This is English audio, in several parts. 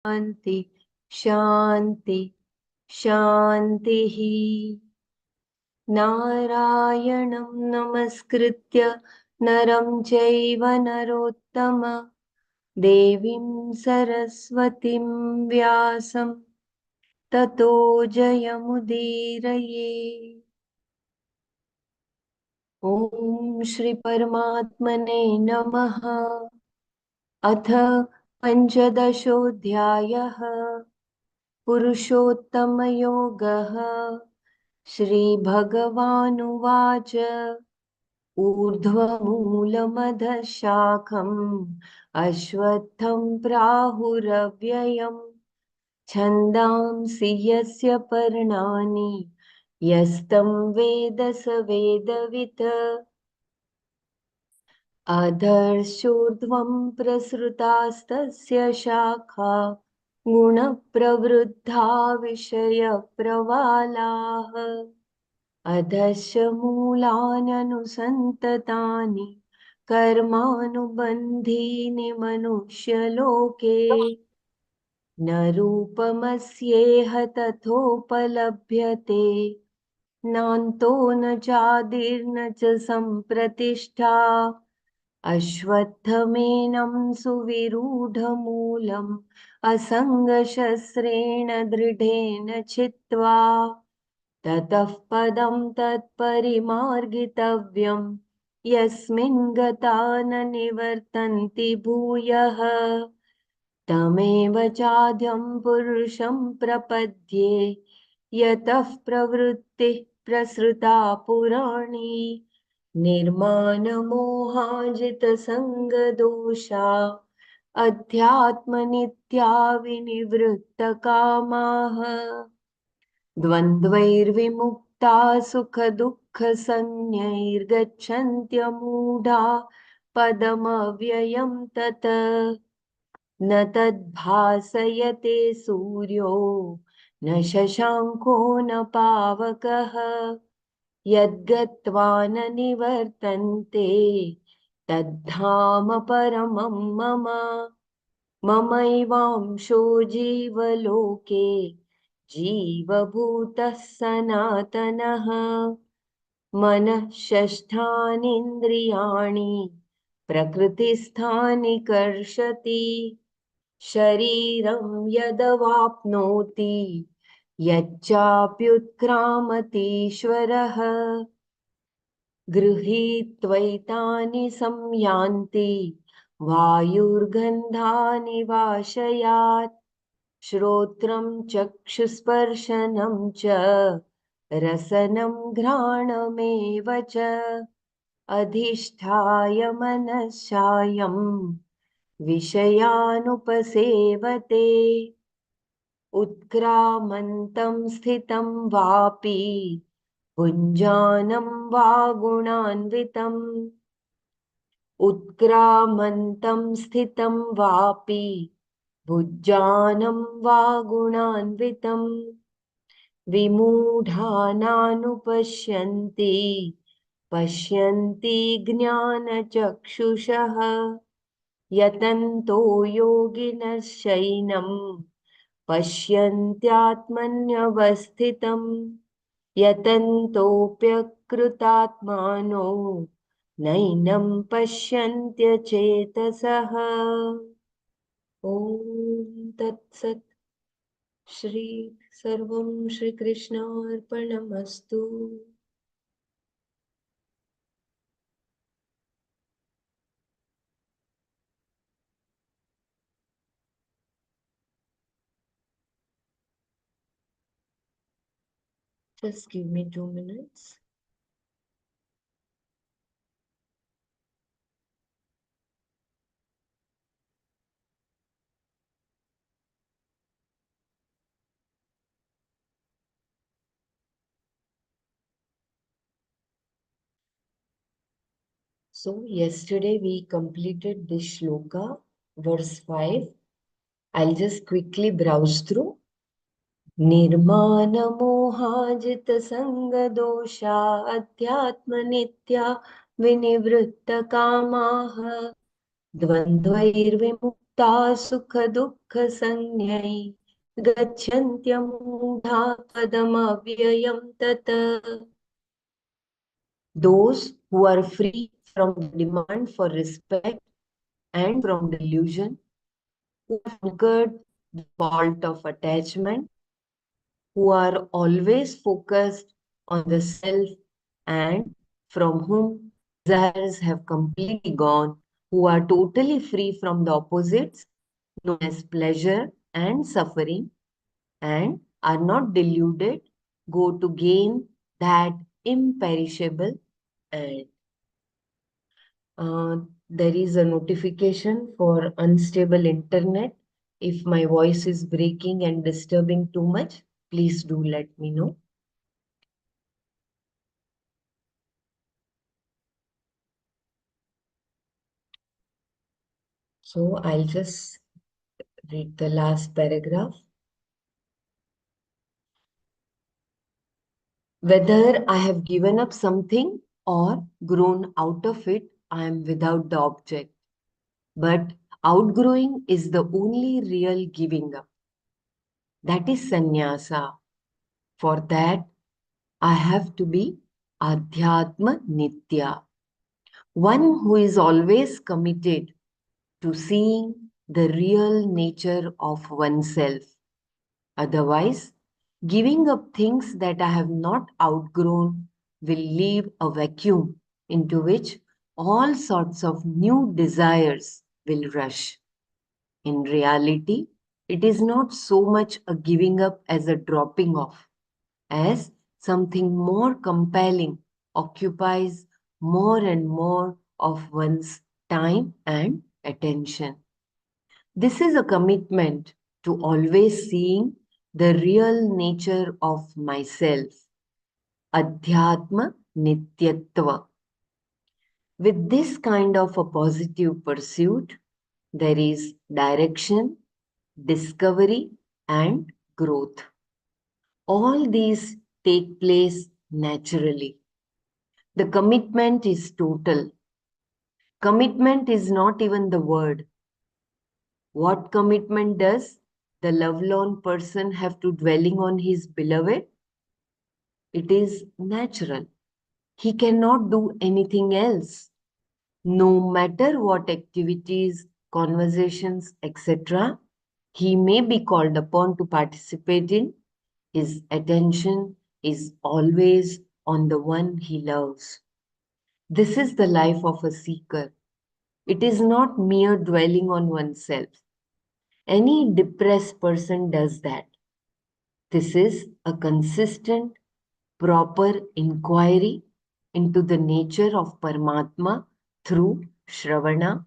शांति शांति शान्तिः। नारायणं नमस्कृत्य नरं चैव नरोत्तम देवीं सरस्वतीं व्यासं ततो जयमुदीरये। ॐ श्री परमात्मने नमः। अथ पञ्चदशोऽध्यायः पुरुषोत्तमयोगः। श्रीभगवानुवाच ऊर्ध्वमूलमधः शाखम् अश्वत्थं प्राहुरव्ययम् छन्दांसि यस्य पर्णानि यस्तं वेद स वेदवित्। अधर्षोर्ध्वं प्रसृतास्तस्य शाखा गुणप्रवृद्धा विषयप्रवालाः अधश्च मूलान्यनुसन्ततानि कर्मानुबन्धीनि मनुष्यलोके न रूपमस्येह तथोपलभ्यते नान्तो न चादिर्न च सम्प्रतिष्ठा अश्वत्थमेनं सुविरूढमूलम् असङ्गशस्त्रेण दृढेन छित्त्वा ततः पदं तत्परिमार्गितव्यं यस्मिन् गता न निवर्तन्ति भूयः तमेव चाद्यं पुरुषं प्रपद्ये यतः प्रवृत्तिः प्रसृता पुराणी निर्मानमोहाजितसङ्गदोषा अध्यात्मनित्या विनिवृत्तकामाः द्वन्द्वैर्विमुक्ता सुखदुःखसंज्ञैर्गच्छन्त्यमूढा पदमव्ययं तत् न तद्भासयते सूर्यो न शशाङ्को न पावकः यद्गत्वा न निवर्तन्ते तद्धाम परमं मम ममैवांशो जीवलोके जीवभूतः सनातनः मनः षष्ठानीन्द्रियाणि प्रकृतिस्थानि कर्षति शरीरं यदवाप्नोति यच्चाप्युत्क्रामतीश्वरः गृहीत्वैतानि संयान्ति वायुर्गन्धानि वाशयात् श्रोत्रं चक्षुस्पर्शनं च रसनं घ्राणमेव च अधिष्ठाय मनश्चायं विषयानुपसेवते उत्क्रामन्तं स्थितं वापि भुञ्जानं वा गुणान्वितम् उत्क्रामन्तं स्थितं वापि भुज्जानं वा गुणान्वितं विमूढानानुपश्यन्ति पश्यन्ति ज्ञानचक्षुषः यतन्तो योगिनश्चैनं पश्यन्त्यात्मन्यवस्थितं यतन्तोऽप्यकृतात्मानो नैनं पश्यन्त्यचेतसः। ॐ तत्सत्। श्री सर्वं श्रीकृष्णार्पणमस्तु। Just give me 2 minutes. So yesterday we completed this shloka, verse 5. I'll just quickly browse through. निर्मानमोहाजितसङ्गदोषा अध्यात्मनित्या विनिवृत्तकामाः द्वन्द्वैर्विमुक्ता ता सुखदुःखसंज्ञै गच्छन्त्यमूढा पदमव्ययं तत्. Those who are free from the demand for respect and from delusion, who have conquered the fault of attachment, who are always focused on the self, and from whom desires have completely gone, who are totally free from the opposites known as pleasure and suffering, and are not deluded, go to gain that imperishable and there is a notification for unstable internet. If my voice is breaking and disturbing too much, please do let me know. So I'll just read the last paragraph. Whether I have given up something or grown out of it, I am without the object. But outgrowing is the only real giving up. That is sannyasa. For that, I have to be Adhyatma Nitya, one who is always committed to seeing the real nature of oneself. Otherwise, giving up things that I have not outgrown will leave a vacuum into which all sorts of new desires will rush. In reality, it is not so much a giving up as a dropping off, as something more compelling occupies more and more of one's time and attention. This is a commitment to always seeing the real nature of myself, Adhyatma Nityatva. With this kind of a positive pursuit, there is direction, discovery, and growth. All these take place naturally. The commitment is total. Commitment is not even the word. What commitment does the lovelorn person have to dwelling on his beloved? It is natural. He cannot do anything else. No matter what activities, conversations, etc., he may be called upon to participate in, his attention is always on the one he loves. This is the life of a seeker. It is not mere dwelling on oneself. Any depressed person does that. This is a consistent, proper inquiry into the nature of Paramatma through Shravana,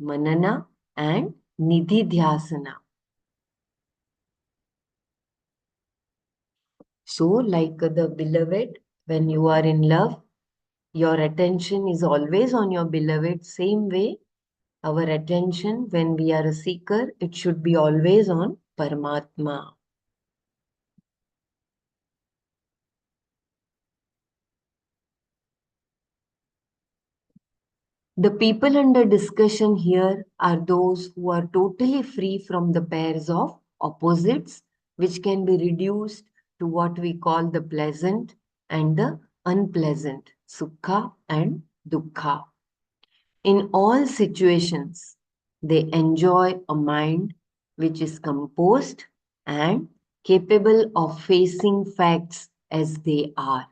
Manana, and Nididhyasana. So, like the beloved, when you are in love, your attention is always on your beloved. Same way, our attention, when we are a seeker, it should be always on Paramatma. The people under discussion here are those who are totally free from the pairs of opposites, which can be reduced to what we call the pleasant and the unpleasant, sukha and dukkha. In all situations, they enjoy a mind which is composed and capable of facing facts as they are.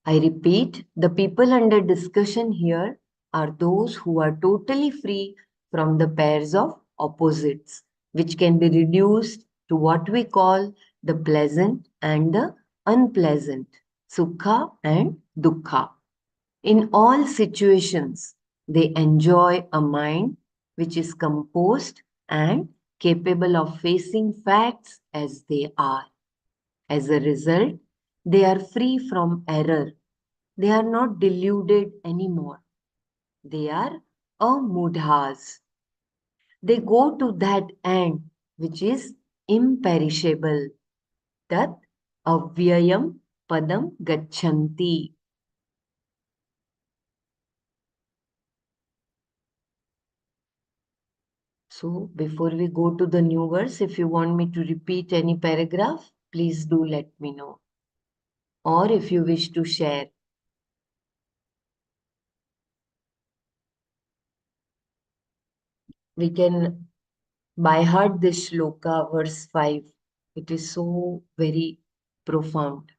I repeat, the people under discussion here are those who are totally free from the pairs of opposites, which can be reduced to what we call the pleasant and the unpleasant, sukha and dukkha. In all situations, they enjoy a mind which is composed and capable of facing facts as they are. As a result, they are free from error. They are not deluded anymore. They are amudhas. They go to that end which is imperishable. Tat avyayam padam gacchanti. So before we go to the new verse, if you want me to repeat any paragraph, please do let me know. Or if you wish to share, we can by heart this shloka, verse 5. It is so very profound.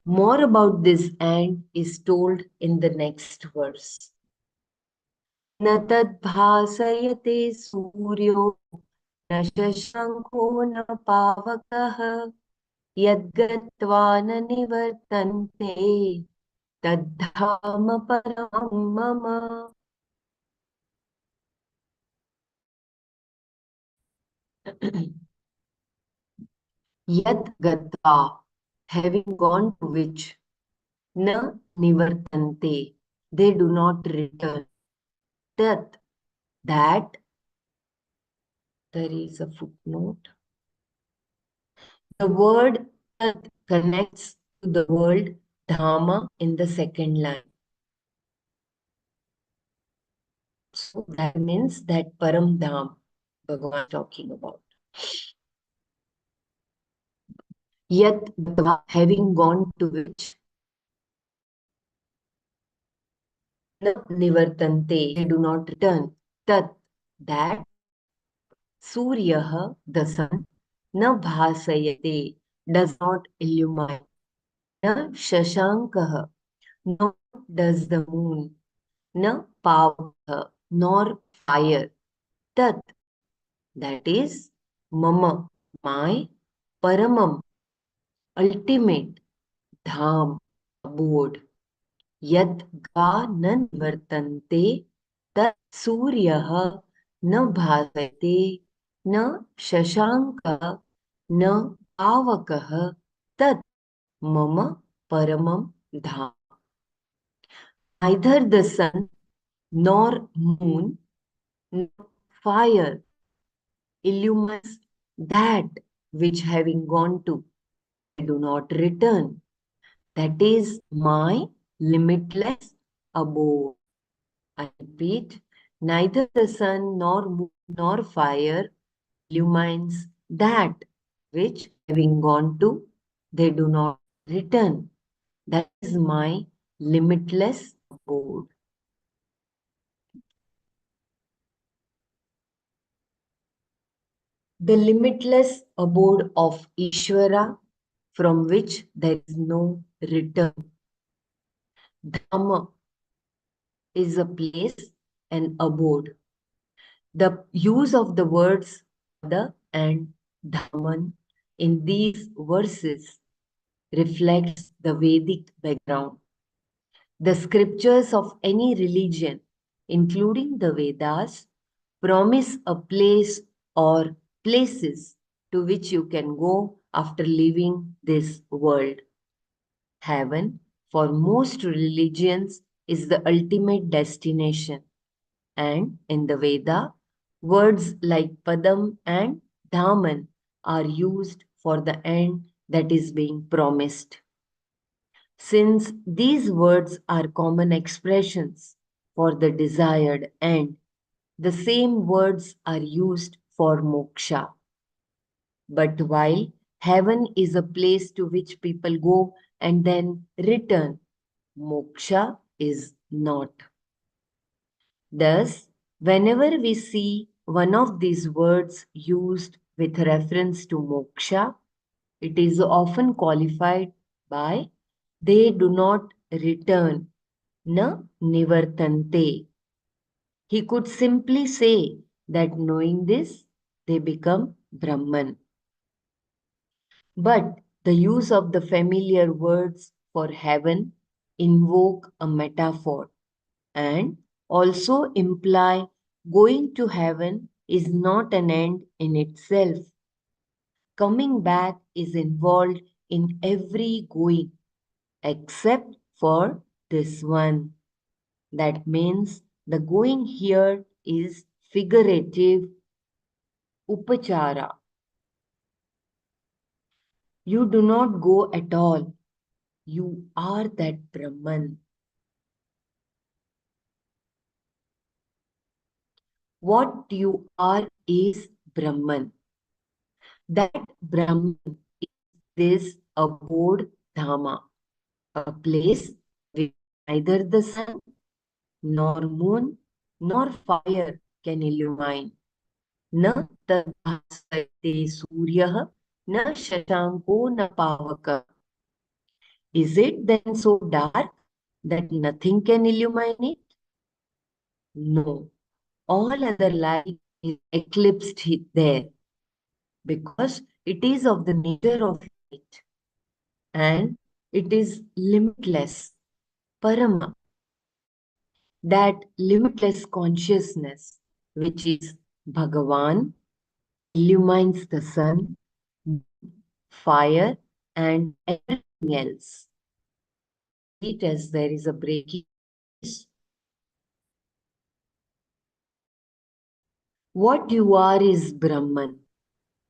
More about this and is told in the next verse. न तद्भासयते सूर्यो न शशाङ्को न पावकः यद्गत्वा न निवर्तन्ते तद्धाम परमं मम. Yat gatva, having gone to which, na nivartante, they do not return. Tat, that, there is a footnote. The word tat connects to the word dhamma in the second line. So that means that Param Dham, Bhagavan talking about. Yat gatva, having gone to which, na nivartante, they do not return. Tat, that, Suryaha, the sun, na bhasayate, does not illumine. Na shashankaha, nor does the moon. Na pavakaha, nor fire. Tat, that is, mama, my, paramam, ultimate, dham, abode. Yad ga na nivartante, tat suryaha na bhasayate, na shashanka, na pavakaha, tat mama paramam dham. Neither the sun nor moon nor fire illumines that which having gone to do not return. That is my limitless abode. I repeat, neither the sun nor moon nor fire illumines that which having gone to they do not return. That is my limitless abode. The limitless abode of Ishvara from which there is no return. Dhamma is a place, an abode. The use of the words Pada and Dhamman in these verses reflects the Vedic background. The scriptures of any religion, including the Vedas, promise a place or places to which you can go after leaving this world. Heaven, for most religions, is the ultimate destination. And in the Veda, words like Padam and Dhaman are used for the end that is being promised. Since these words are common expressions for the desired end, the same words are used for moksha. But while heaven is a place to which people go and then return, moksha is not. Thus, whenever we see one of these words used with reference to moksha, it is often qualified by they do not return, na nivartante. He could simply say that knowing this, they become Brahman. But the use of the familiar words for heaven invoke a metaphor and also imply going to heaven is not an end in itself. Coming back is involved in every going except for this one. That means the going here is figurative upachara. You do not go at all. You are that Brahman. What you are is Brahman. That Brahman is this abode Dhamma, a place which neither the sun nor moon nor fire can illumine. न तद्भासते सूर्यः न शशांको न पावकः. Is it then so dark that nothing can illumine it? No. All other light is eclipsed there because it is of the nature of light and it is limitless. Parama, that limitless consciousness, which is Bhagavan, illumines the sun, fire, and everything else. It as there is a breaking. What you are is Brahman.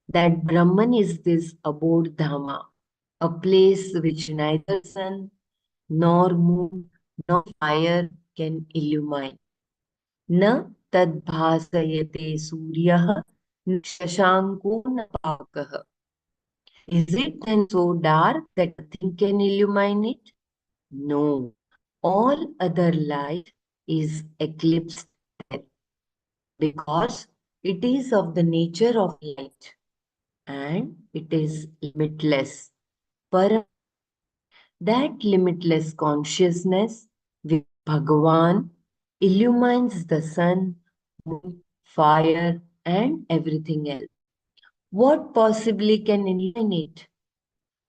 That Brahman is this abode Dhamma, a place which neither sun nor moon nor fire can illumine. Na tadbhasayate suryah na shashanko na pakah. Is it then so dark that nothing can illumine it? No. All other light is eclipsed there because it is of the nature of light and it is limitless. But that limitless consciousness with Bhagavan illumines the sun, moon, fire, and everything else. What possibly can illuminate?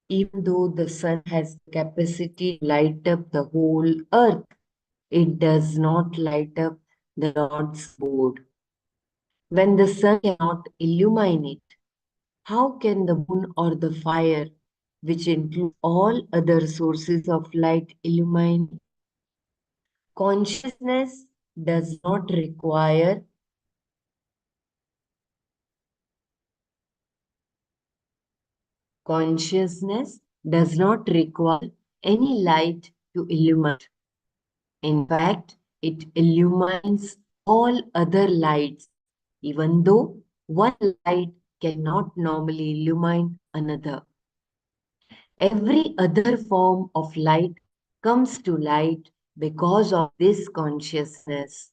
Even though the sun has the capacity to light up the whole earth, it does not light up the Lord's abode. When the sun cannot illumine it, how can the moon or the fire, which include all other sources of light, illumine? Consciousness does not require consciousness does not require any light to illumine. In fact, it illumines all other lights, even though one light cannot normally illumine another. Every other form of light comes to light because of this consciousness.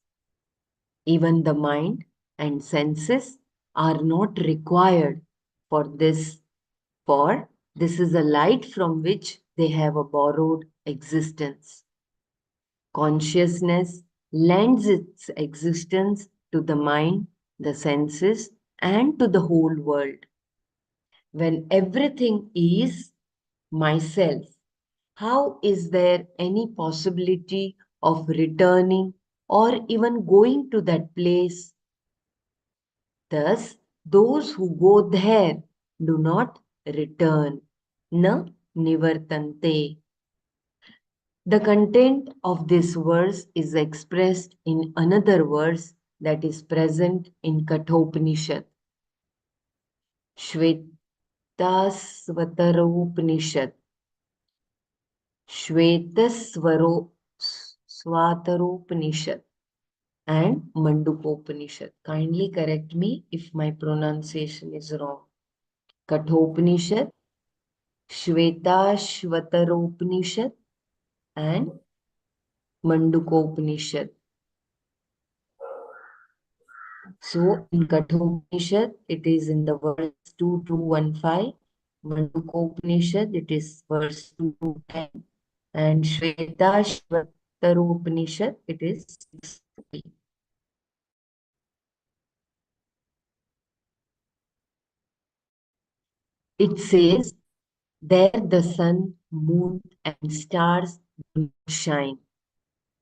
Even the mind and senses are not required for this, for this is a light from which they have a borrowed existence. Consciousness lends its existence to the mind, the senses, and to the whole world. When everything is myself, how is there any possibility of returning or even going to that place? Thus, those who go there do not return. Na nivartante. The content of this verse is expressed in another verse that is present in Kathopanishad. Shvetasvataropanishad. Shvetasvaro Swataropanishad and Mandukopanishad. Kindly correct me if my pronunciation is wrong. Kathopanishad, Shvetashvataropanishad and Mandukopanishad. So in Kathopanishad, it is in the verse 2215. Mandukopanishad, it is verse 2210. And Shvetashvataropanishad, it is 6. It says, there the sun, moon, and stars do not shine.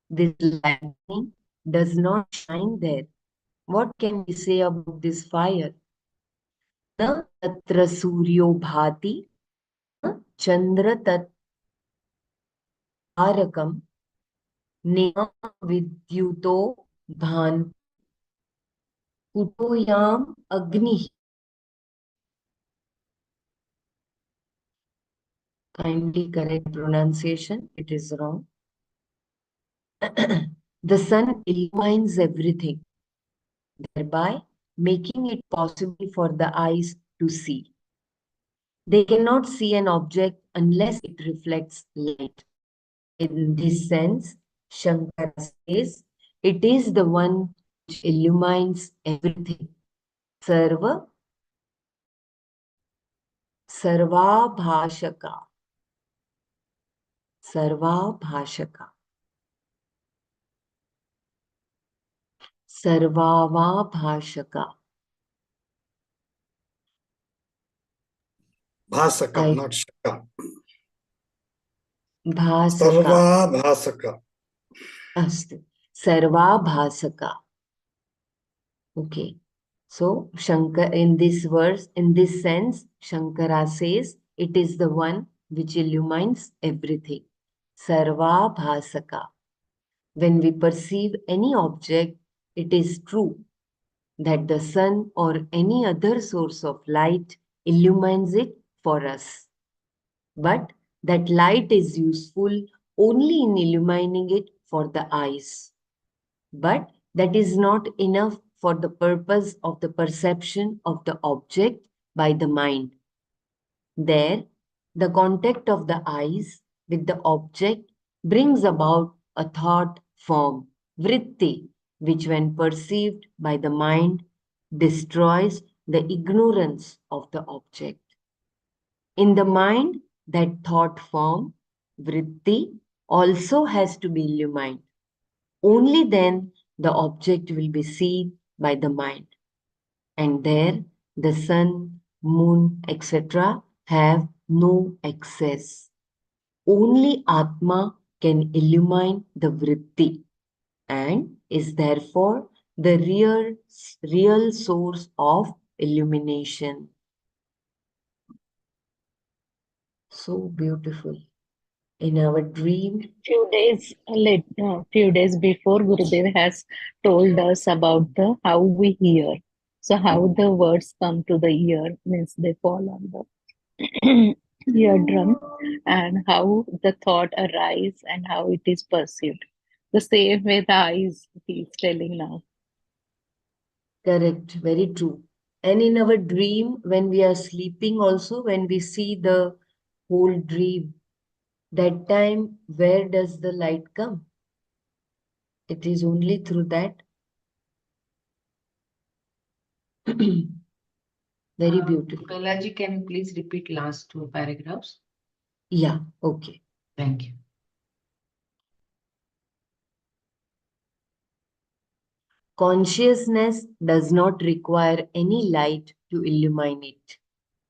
This lightning does not shine there. What can we say about this fire? Na tatra suryo bhati, na chandra tarakam, nima vidyuto bhan kutoyam agni. Kindly correct pronunciation, it is wrong. The sun illumines everything. thereby making it possible for the eyes to see. They cannot see an object unless it reflects light. In this sense, Shankara says, it is the one which illumines everything. Sarva, Sarvabhashaka, Sarvabhashaka, Sarvavabhashaka. Bhasaka, I not Shaka. Bhasaka. Sarva Bhasaka. Astu. Sarvabhasaka. Okay. So, Shankar, in this verse, in this sense, Shankara says, it is the one which illumines everything. Sarva Bhasaka. When we perceive any object, it is true that the sun or any other source of light illumines it for us. But that light is useful only in illumining it for the eyes. But that is not enough for the purpose of the perception of the object by the mind. There, the contact of the eyes with the object brings about a thought form, vritti, which when perceived by the mind destroys the ignorance of the object. In the mind, that thought form, vritti, also has to be illumined. Only then the object will be seen by the mind. And there the sun, moon, etc. have no access. Only Atma can illumine the vritti and is therefore the real source of illumination. So beautiful. In our dream, Few days before, Gurudev has told us about the how we hear. So how the words come to the ear means they fall on the eardrum, and how the thought arise and how it is perceived. The same way the eyes he is telling now. correct, very true. And in our dream, when we are sleeping, also, when we see the whole dream, that time, where does the light come? It is only through that. Very beautiful. Kalaji, can you please repeat last two paragraphs? Yeah, okay. Thank you. Consciousness does not require any light to illumine it.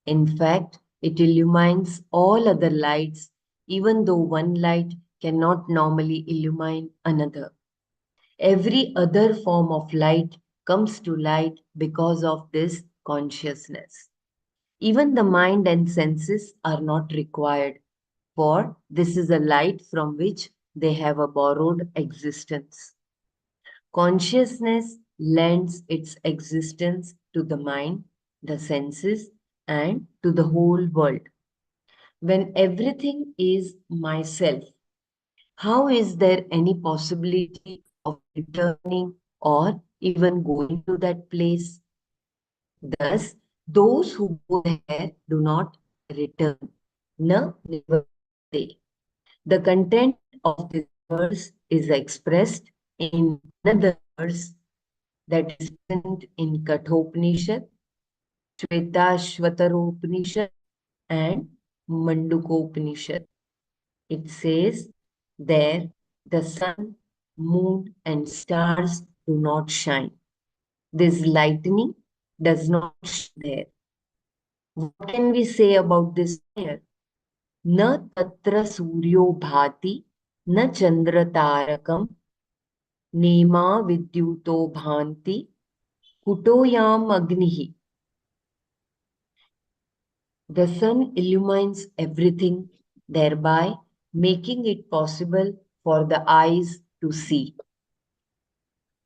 In fact, it illumines all other lights, even though one light cannot normally illumine another. Every other form of light comes to light because of this consciousness. Even the mind and senses are not required, for this is a light from which they have a borrowed existence. Consciousness lends its existence to the mind, the senses, and to the whole world. When everything is myself, how is there any possibility of returning or even going to that place? Thus, those who go there do not return. Na nivarte. The content of this verse is expressed in another verse that is present in Kathopanishad, Shvetashvataropanishad, and Mandukopanishad. It says there the sun, moon, and stars do not shine. This lightning does not shine there. What can we say about this fire? Na tatra suryo bhati, na chandra tarakam, nema vidyuto bhanti, kutoyam agnihi. The sun illumines everything, thereby making it possible for the eyes to see.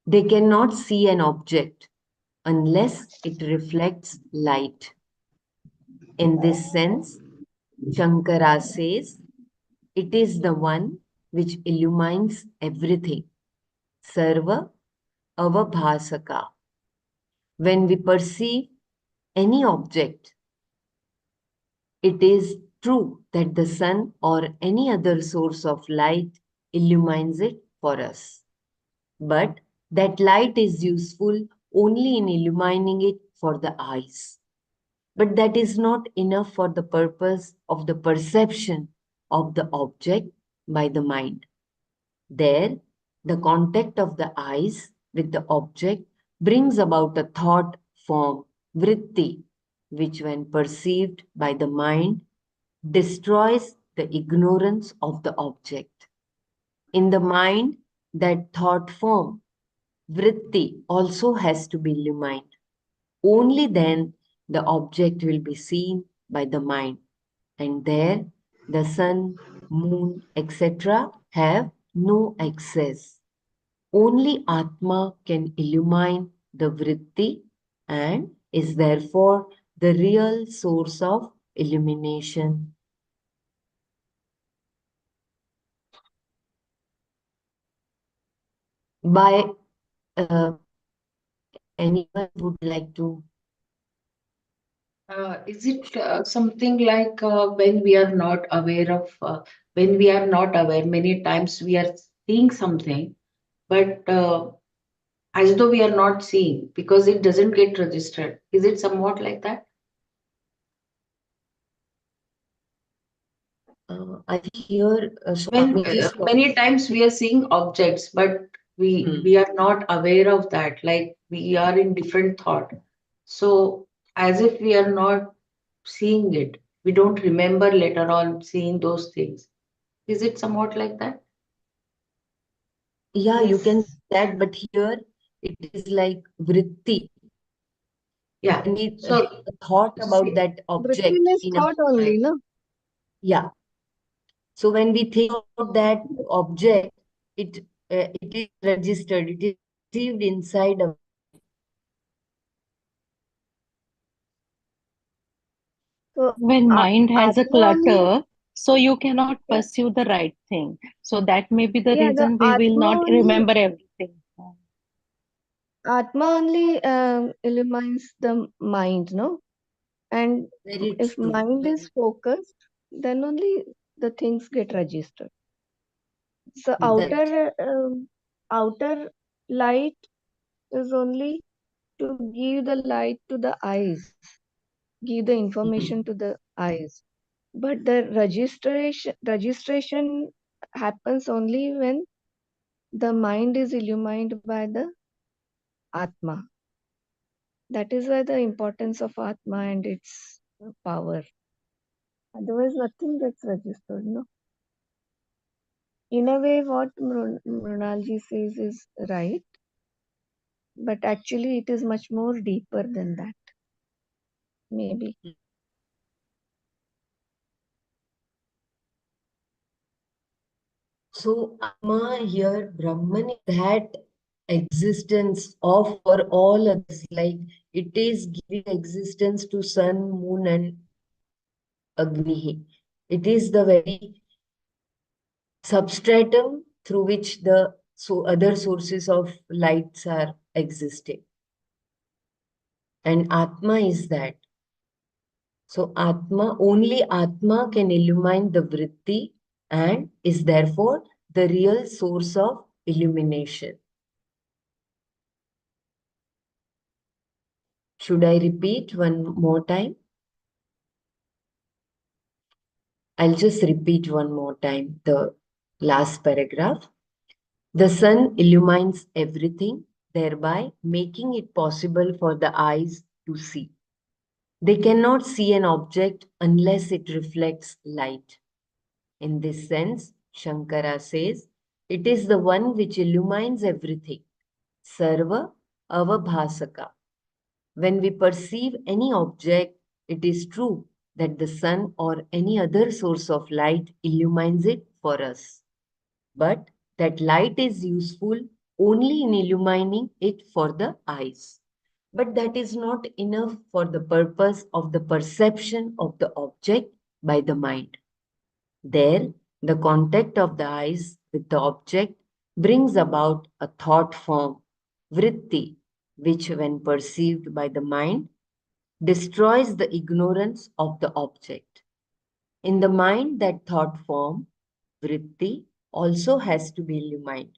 They cannot see an object unless it reflects light. In this sense, Shankara says, it is the one which illumines everything. Sarva avabhasaka. When we perceive any object, it is true that the sun or any other source of light illumines it for us. But that light is useful only in illumining it for the eyes. But that is not enough for the purpose of the perception of the object by the mind. There, the contact of the eyes with the object brings about a thought form, vritti, which, when perceived by the mind, destroys the ignorance of the object. In the mind, that thought form, vritti, also has to be illumined. Only then the object will be seen by the mind, and there the sun, moon, etc. have no access. Only Atma can illumine the vritti and is therefore the real source of illumination. By anyone would like to. Is it something like when we are not aware of, when we are not aware, many times we are seeing something, but as though we are not seeing because it doesn't get registered. Is it somewhat like that? I think here When Swamiji's many times we are seeing objects, but we are not aware of that. Like we are in different thought. So as if we are not seeing it, we don't remember later on seeing those things. Is it somewhat like that? Yeah, you can Yes. say that, but here it is like vritti. Yeah. When we So have a thought about see, that Vritti object means in our thought only, mind, no? yeah. So when we think about that object, it is registered, it is received inside our mind. So When mind has a Atma only, clutter, so you cannot yeah, pursue the right thing. So that may be the yeah, the reason we will not remember everything. Atma only illumines the mind, no? And Very if true. mind is Very focused, then only the things get registered. So that outer light is only to give the light to the eyes, give the information to the eyes. But the registration happens only when the mind is illumined by the Atma. That is why the importance of Atma and its power. Otherwise, nothing gets registered. No. In a way, what Mrunalji says is right, but actually, it is much more deeper than that. Maybe. so Atma here, Brahman is that existence of for all others, like it is giving existence to sun, moon, and Agni. It is the very substratum through which the other sources of lights are existing. And Atma is that. So Atma, only Atma can illumine the vritti and is therefore the real source of illumination. Should I repeat one more time? I'll just repeat one more time the last paragraph. The sun illumines everything, thereby making it possible for the eyes to see. They cannot see an object unless it reflects light. In this sense, Shankara says, it is the one which illumines everything. Sarva avabhasaka. When we perceive any object, it is true that the sun or any other source of light illumines it for us. But that light is useful only in illumining it for the eyes. But that is not enough for the purpose of the perception of the object by the mind. There, the contact of the eyes with the object brings about a thought form, vritti, which, when perceived by the mind, destroys the ignorance of the object. In the mind, that thought form, vritti, also has to be illumined.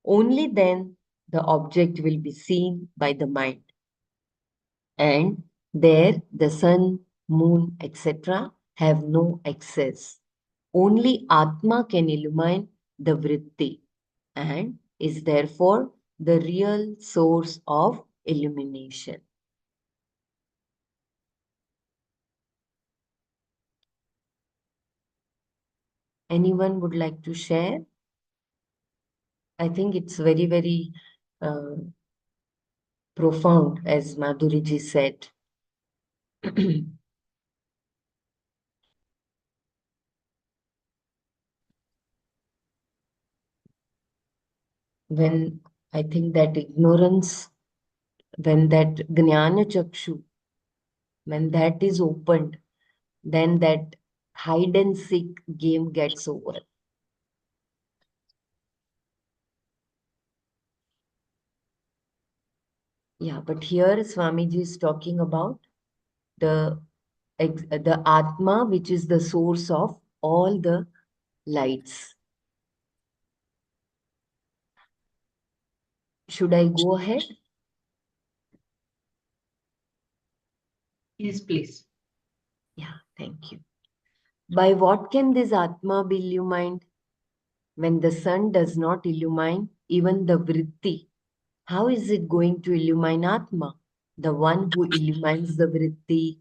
Only then the object will be seen by the mind. And there the sun, moon, etc. have no access. Only Atma can illumine the vritti and is therefore the real source of illumination. Anyone would like to share? I think it's very, very uh, profound, as Madhuriji said. When I think that ignorance, when that Jnana Chakshu, when that is opened, then that hide and seek game gets over. Yeah, but here Swamiji is talking about the Atma, which is the source of all the lights. Should I go ahead? Yes, please. Yeah, thank you. By what can this Atma be illumined? When the sun does not illumine even the vritti, how is it going to illumine Atma, the one who illumines the vritti?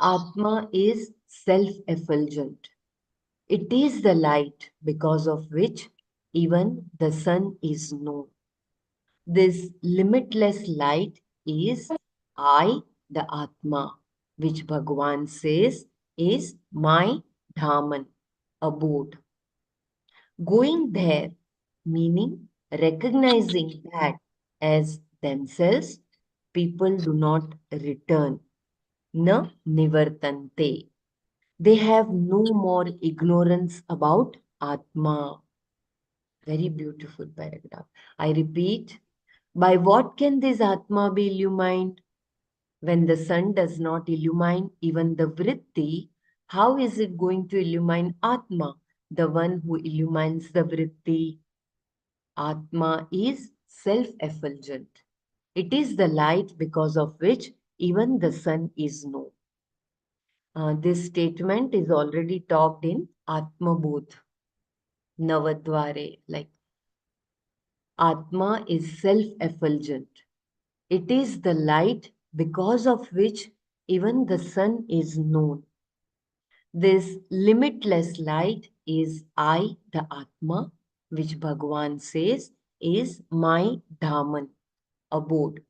Atma is self-effulgent. It is the light because of which even the sun is known. This limitless light is I, the Atma, which Bhagavan says is my Dhaman, abode. Going there, meaning recognizing that as themselves, people do not return. Na nivartante. They have no more ignorance about Atma. Very beautiful paragraph. I repeat, by what can this Atma be illumined? When the sun does not illumine even the vritti, how is it going to illumine Atma, the one who illumines the vritti? Atma is self-effulgent. It is the light because of which even the sun is known. This statement is already talked in Atma Bodh, Navadware, like Atma is self-effulgent. It is the light because of which even the sun is known. This limitless light is I, the Atma, which Bhagavan says is my Dhaman, abode.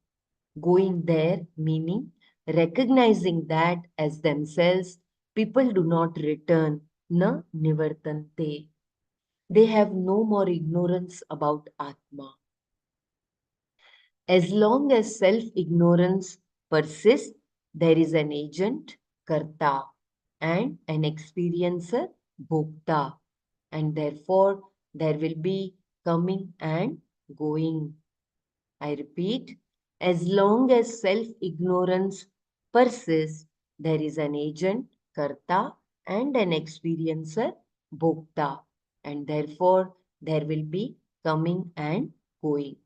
Going there, meaning recognizing that as themselves, people do not return, na nivartante. They have no more ignorance about Atma. As long as self-ignorance persists, there is an agent, karta, and an experiencer, bhokta, and therefore there will be coming and going. I repeat, as long as self-ignorance persists, there is an agent, karta, and an experiencer, bhokta, and therefore there will be coming and going.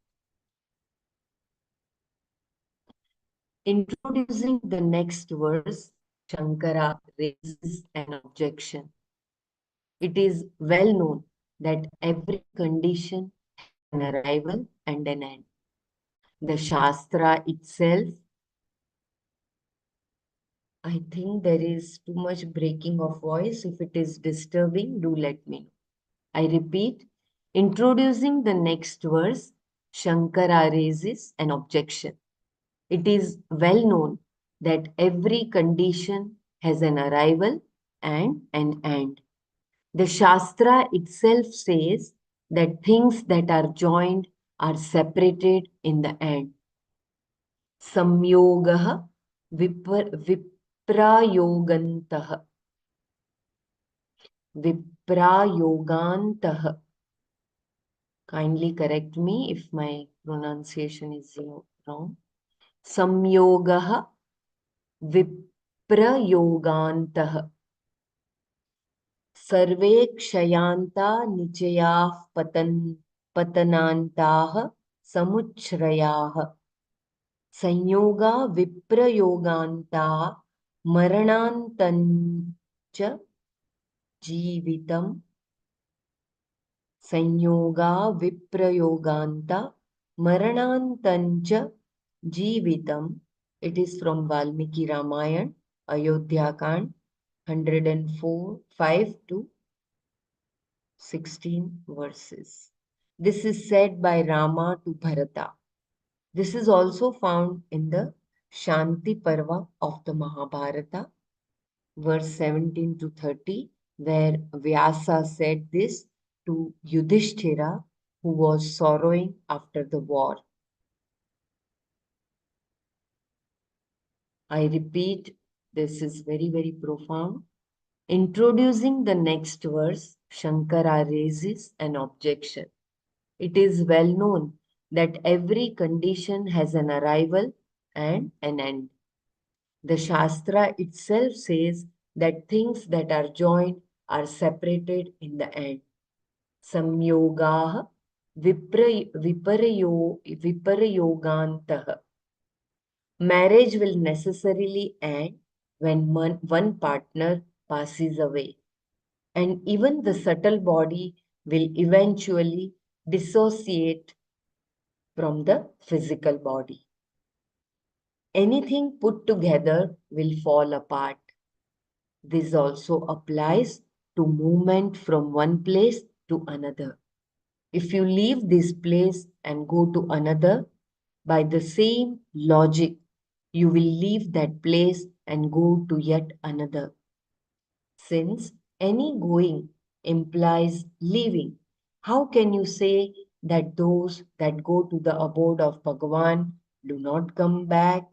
Introducing the next verse, Shankara raises an objection. It is well known that every condition has an arrival and an end. The Shastra itself, I think there is too much breaking of voice. If it is disturbing, do let me know. I repeat, introducing the next verse, Shankara raises an objection. It is well known that every condition has an arrival and an end. The Shastra itself says that things that are joined are separated in the end. Samyogah viprayogantah. Viprayogantah. Kindly correct me if my pronunciation is from Samyogah Viprayogantah. Survey क्षयान्ता निचयाः पतनान्ताः समुच्छ्रयाः संयोगा विप्रयोगान्ता मरणान्तञ्च जीवितम् संयोगा विप्रयोगान्ता मरणान्तञ्च जीवितम्. It is from Valmiki Ramayana, Ayodhya Kand, 104, 5 to 16 verses. This is said by Rama to Bharata. This is also found in the Shanti Parva of the Mahabharata, verse 17 to 30, where Vyasa said this to Yudhishthira, who was sorrowing after the war. I repeat, this is very, very profound. Introducing the next verse, Shankara raises an objection. It is well known that every condition has an arrival and an end. The Shastra itself says that things that are joined are separated in the end. Samyogaha viparayogantah. Marriage will necessarily end when one partner passes away, and even the subtle body will eventually dissociate from the physical body. Anything put together will fall apart. This also applies to movement from one place to another. If you leave this place and go to another, by the same logic, you will leave that place and go to yet another. Since any going implies leaving, how can you say that those that go to the abode of Bhagavan do not come back?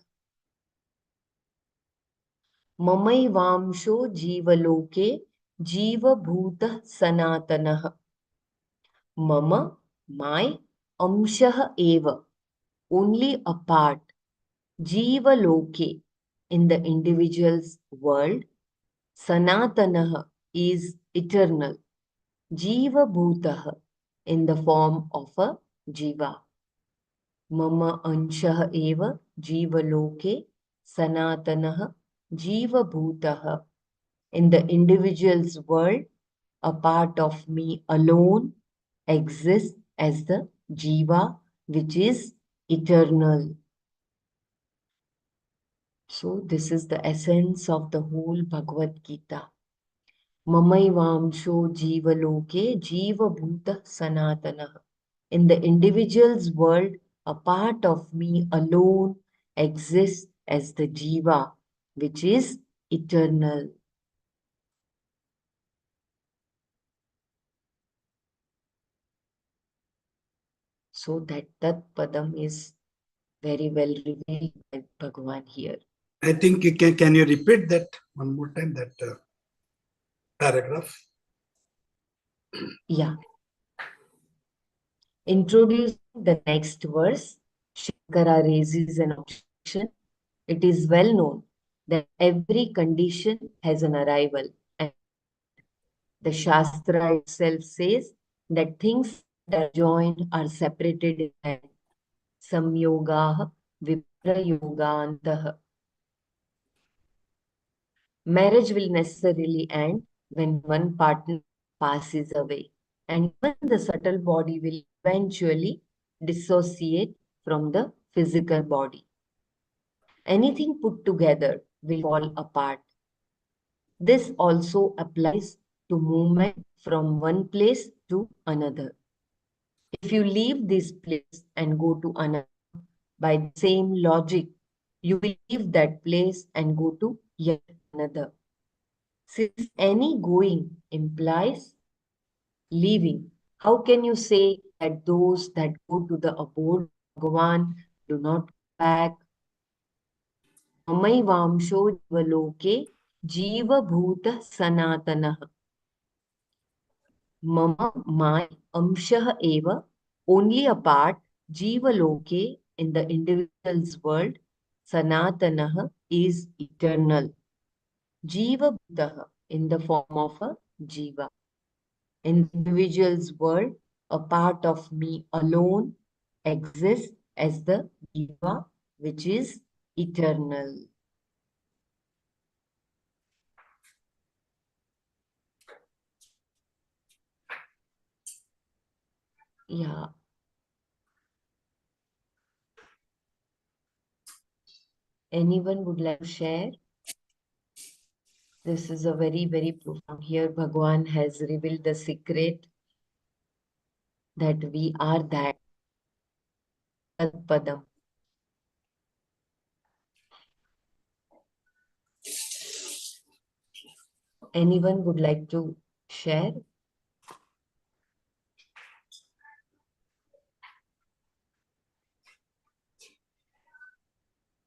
Mamayvamsho jivaloke jivabhuta sanatanaha. Mama, my, amshah eva, only a part, jivaloke, in the individual's world, sanatanaha is eternal, jiva bhutah, in the form of a jiva. Mama anshah eva jivaloke sanatanaha jiva bhutah. In the individual's world, a part of me alone exists as the jiva, which is eternal. So this is the essence of the whole Bhagavad Gita. Mamaivamsho jivaloke jiva bhuta sanatana. In the individual's world, a part of me alone exists as the jiva, which is eternal. So that Padam is very well revealed by Bhagavan here. I think you can you repeat that one more time, that paragraph? Yeah. Introducing the next verse, Shankara raises an objection. It is well known that every condition has an arrival and an end. The Shastra itself says that things that are joined are separated in the end. Samyogaha viprayogantah. Marriage will necessarily end when one partner passes away, and even the subtle body will eventually dissociate from the physical body. Anything put together will fall apart. This also applies to movement from one place to another. If you leave this place and go to another, by the same logic, you will leave that place and go to yet another. Since any going implies leaving, how can you say that those that go to the abode of Bhagavan do not come back? Mamayvamsho jivaloke jiva bhuta sanatanah. Mama, my, amshah eva, only a part, jivaloke, in the individual's world, Sanatanaha is eternal. Jiva Bhutaha in the form of a Jiva. In the individual's world, a part of me alone exists as the Jiva, which is eternal. Yeah. Anyone would like to share? This is a very, very profound. Here, Bhagwan has revealed the secret that we are that. Padam. Anyone would like to share?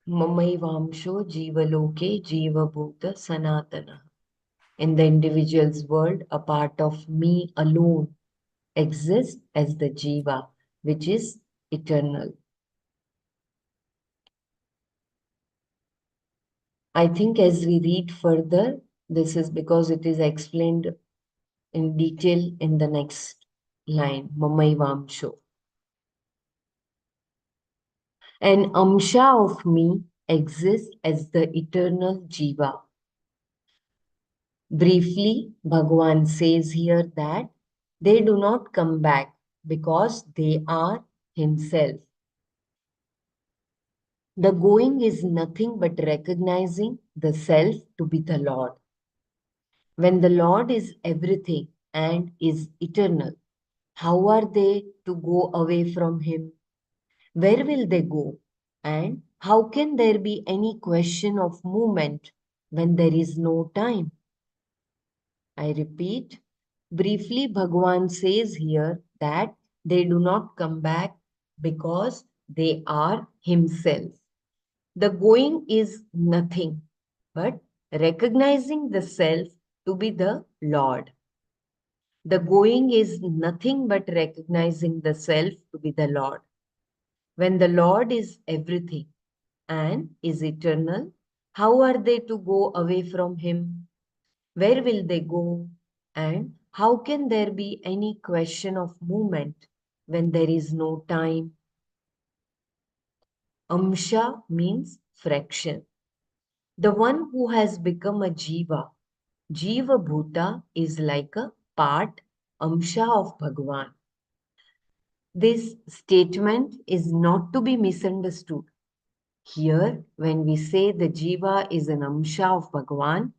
Mamayvamsho jivaloke jivabhuta sanatana. In the individual's world, a part of me alone exists as the jiva, which is eternal. I think as we read further, this is because it is explained in detail in the next line, Mamayvamsho. An amsha of me exists as the eternal jiva. Briefly, Bhagavan says here that they do not come back because they are himself. The going is nothing but recognizing the self to be the Lord. When the Lord is everything and is eternal, how are they to go away from him? Where will they go? And how can there be any question of movement when there is no time? I repeat, briefly, Bhagavan says here that they do not come back because they are himself. The going is nothing but recognizing the self to be the Lord. The going is nothing but recognizing the self to be the Lord. When the Lord is everything and is eternal, how are they to go away from him? Where will they go? And how can there be any question of movement when there is no time? Amsha means fraction. The one who has become a jiva, Jiva Bhuta is like a part, Amsha of Bhagavan. This statement is not to be misunderstood. Here, when we say the Jiva is an Amsha of Bhagavan,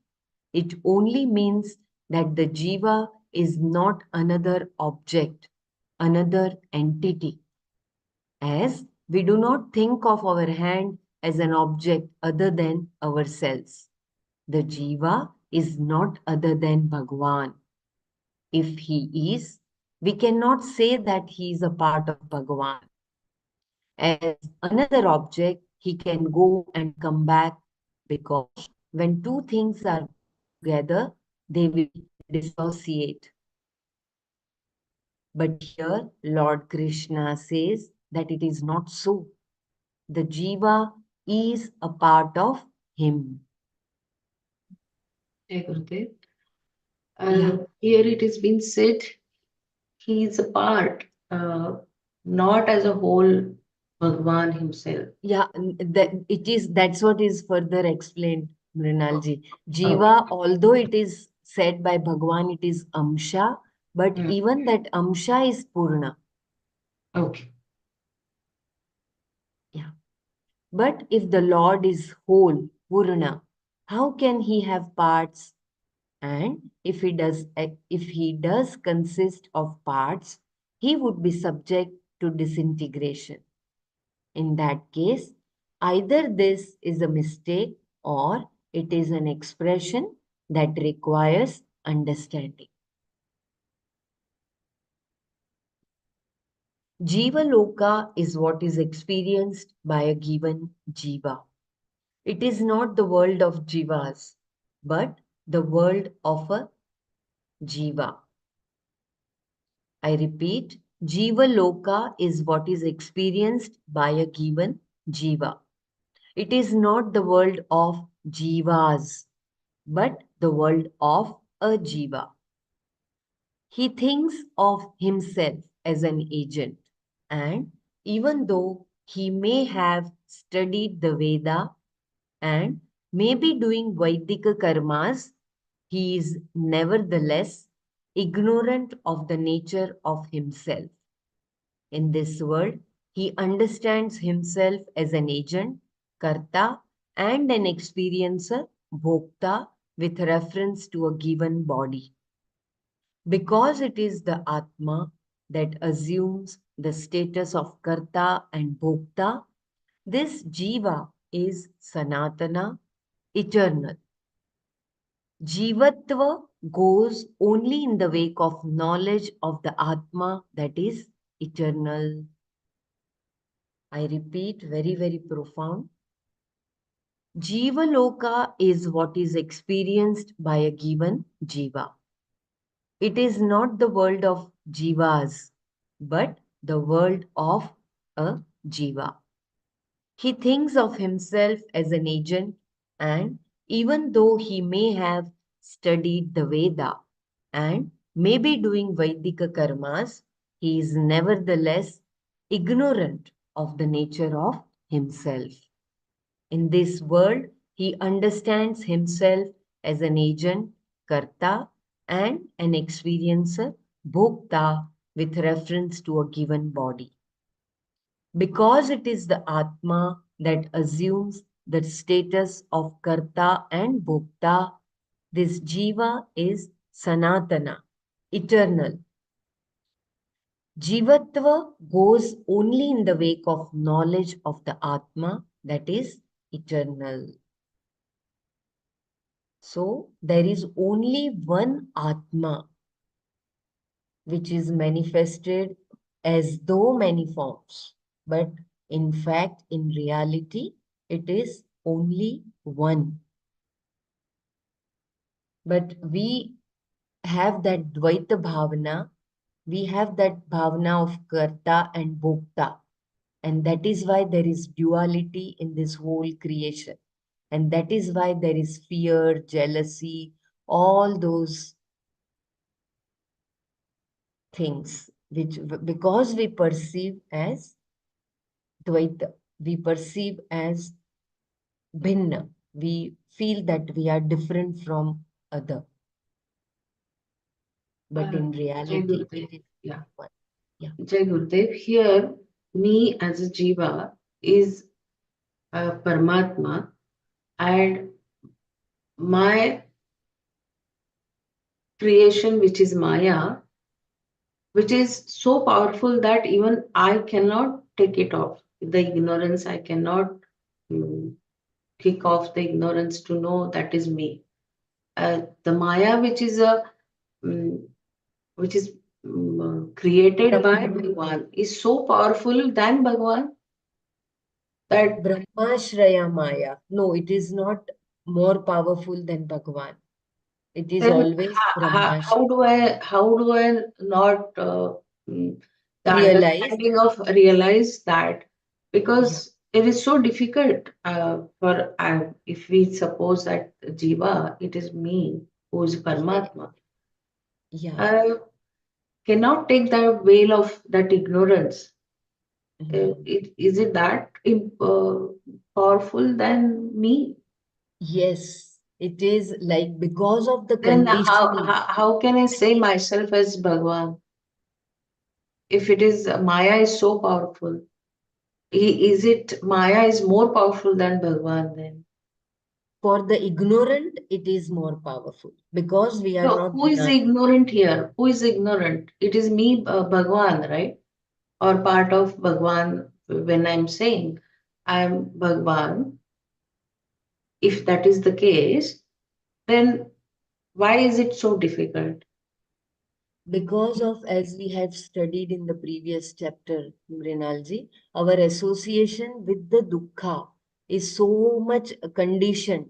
it only means that the Jiva is not another object, another entity. As we do not think of our hand as an object other than ourselves. The Jiva is not other than Bhagavan. If he is, we cannot say that he is a part of Bhagavan. As another object, he can go and come back because when two things are together, they will dissociate. But here, Lord Krishna says that it is not so. The Jiva is a part of him. Hey, Gurudev. Yeah. Here it has been said he is a part, not as a whole Bhagwan himself. Yeah, that's what is further explained, Mrinalji. Okay. Jiva, although it is said by Bhagwan, it is Amsha, but Mm. even that Amsha is Purna. Okay. Yeah. But if the Lord is whole, Purna, how can he have parts? And if he does consist of parts, he would be subject to disintegration. In that case, either this is a mistake or it is an expression that requires understanding. Jiva Loka is what is experienced by a given jiva. It is not the world of jivas, but the world of a jiva. I repeat, Jiva Loka is what is experienced by a given Jiva. It is not the world of Jivas, but the world of a Jiva. He thinks of himself as an agent, and even though he may have studied the Veda and may be doing Vaidika karmas, he is nevertheless ignorant of the nature of himself. In this world, he understands himself as an agent, karta, and an experiencer, bhokta, with reference to a given body. Because it is the Atma that assumes the status of karta and bhokta, this jiva is sanatana, eternal. Jivatva goes only in the wake of knowledge of the Atma that is eternal. I repeat, very, very profound. Jiva Loka is what is experienced by a given jiva. It is not the world of jivas, but the world of a jiva. He thinks of himself as an agent, and even though he may have studied the Veda and may be doing Vaidika karmas, he is nevertheless ignorant of the nature of himself. In this world, he understands himself as an agent, karta, and an experiencer, bhokta, with reference to a given body. Because it is the Atma that assumes the status of karta and bhokta, this jiva is sanatana, eternal. Jivatva goes only in the wake of knowledge of the Atma that is eternal. So there is only one Atma which is manifested as though many forms, but in fact, in reality, it is only one. But we have that Dvaita Bhavana, we have that Bhavana of Karta and Bhokta, and that is why there is duality in this whole creation. And that is why there is fear, jealousy, all those things which because we perceive as Dvaita, we perceive as bhinna, we feel that we are different from other, but in Jai reality Gurudev. it is Yeah. one. Yeah. Jai Gurudev. Here, me as a jiva is a Paramatma, and my creation, which is Maya, which is so powerful that even I cannot take it off. The ignorance, I cannot mm, kick off the ignorance to know that is me. The Maya, mm, which is created by Bhagwan, is so powerful than Bhagwan that Brahmashraya Maya. No, it is not more powerful than Bhagwan. It is then always how Brahmashraya. do I not mm, the Realize, understanding of realize that, yeah, because it is so difficult for if we suppose that jiva, it is me who is yeah, Paramatma. yeah. I cannot take the veil of that ignorance. Mhm. Is it that powerful than me? Yes, it is like because of the Then conditioning. how can I say myself as Bhagwan if it is Maya is so powerful? Is it Maya is more powerful than Bhagwan then? For the ignorant, it is more powerful because we are So not who is denying. ignorant here? Who is ignorant? It is me, Bhagwan, right? Or part of Bhagwan when I'm saying I'm Bhagwan. If that is the case, then why is it so difficult? Because of, as we have studied in the previous chapter, Mrinalji, our association with the dukkha is so much conditioned.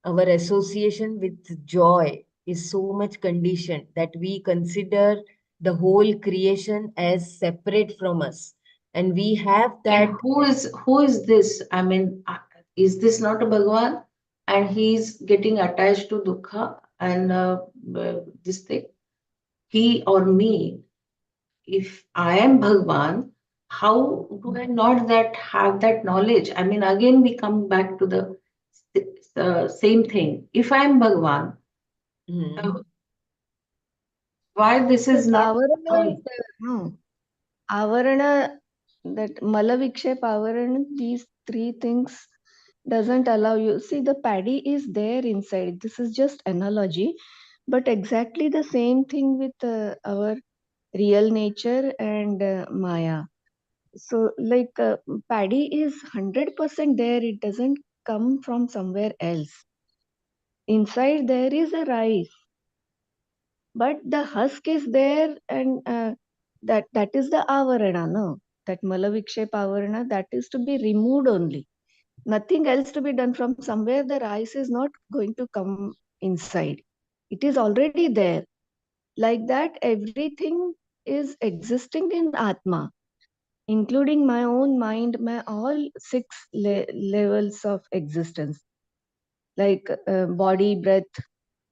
Our association with joy is so much conditioned that we consider the whole creation as separate from us. And we have And that. who is this? I mean, is this not a Bhagwan? And he's getting attached to dukkha and this thing. He or me, if I am Bhagwan, how do I not that have that knowledge? I mean, again we come back to the same thing. If I am Bhagwan, Hmm. uh, why this That is not avarana is coming? there. No. Avarana, that malavikshep, avarana, these three things doesn't allow you. See, the paddy is there inside. This is just analogy, but exactly the same thing with our real nature and Maya. So, like paddy is 100% there. It doesn't come from somewhere else. Inside there is a rice, but the husk is there, and that is the avarana. No, that malavikshep avarana, that is to be removed only. Nothing else to be done. From somewhere the rice is not going to come inside. It is already there. Like that, everything is existing in Atma, including my own mind, my all six levels of existence, like body, breath,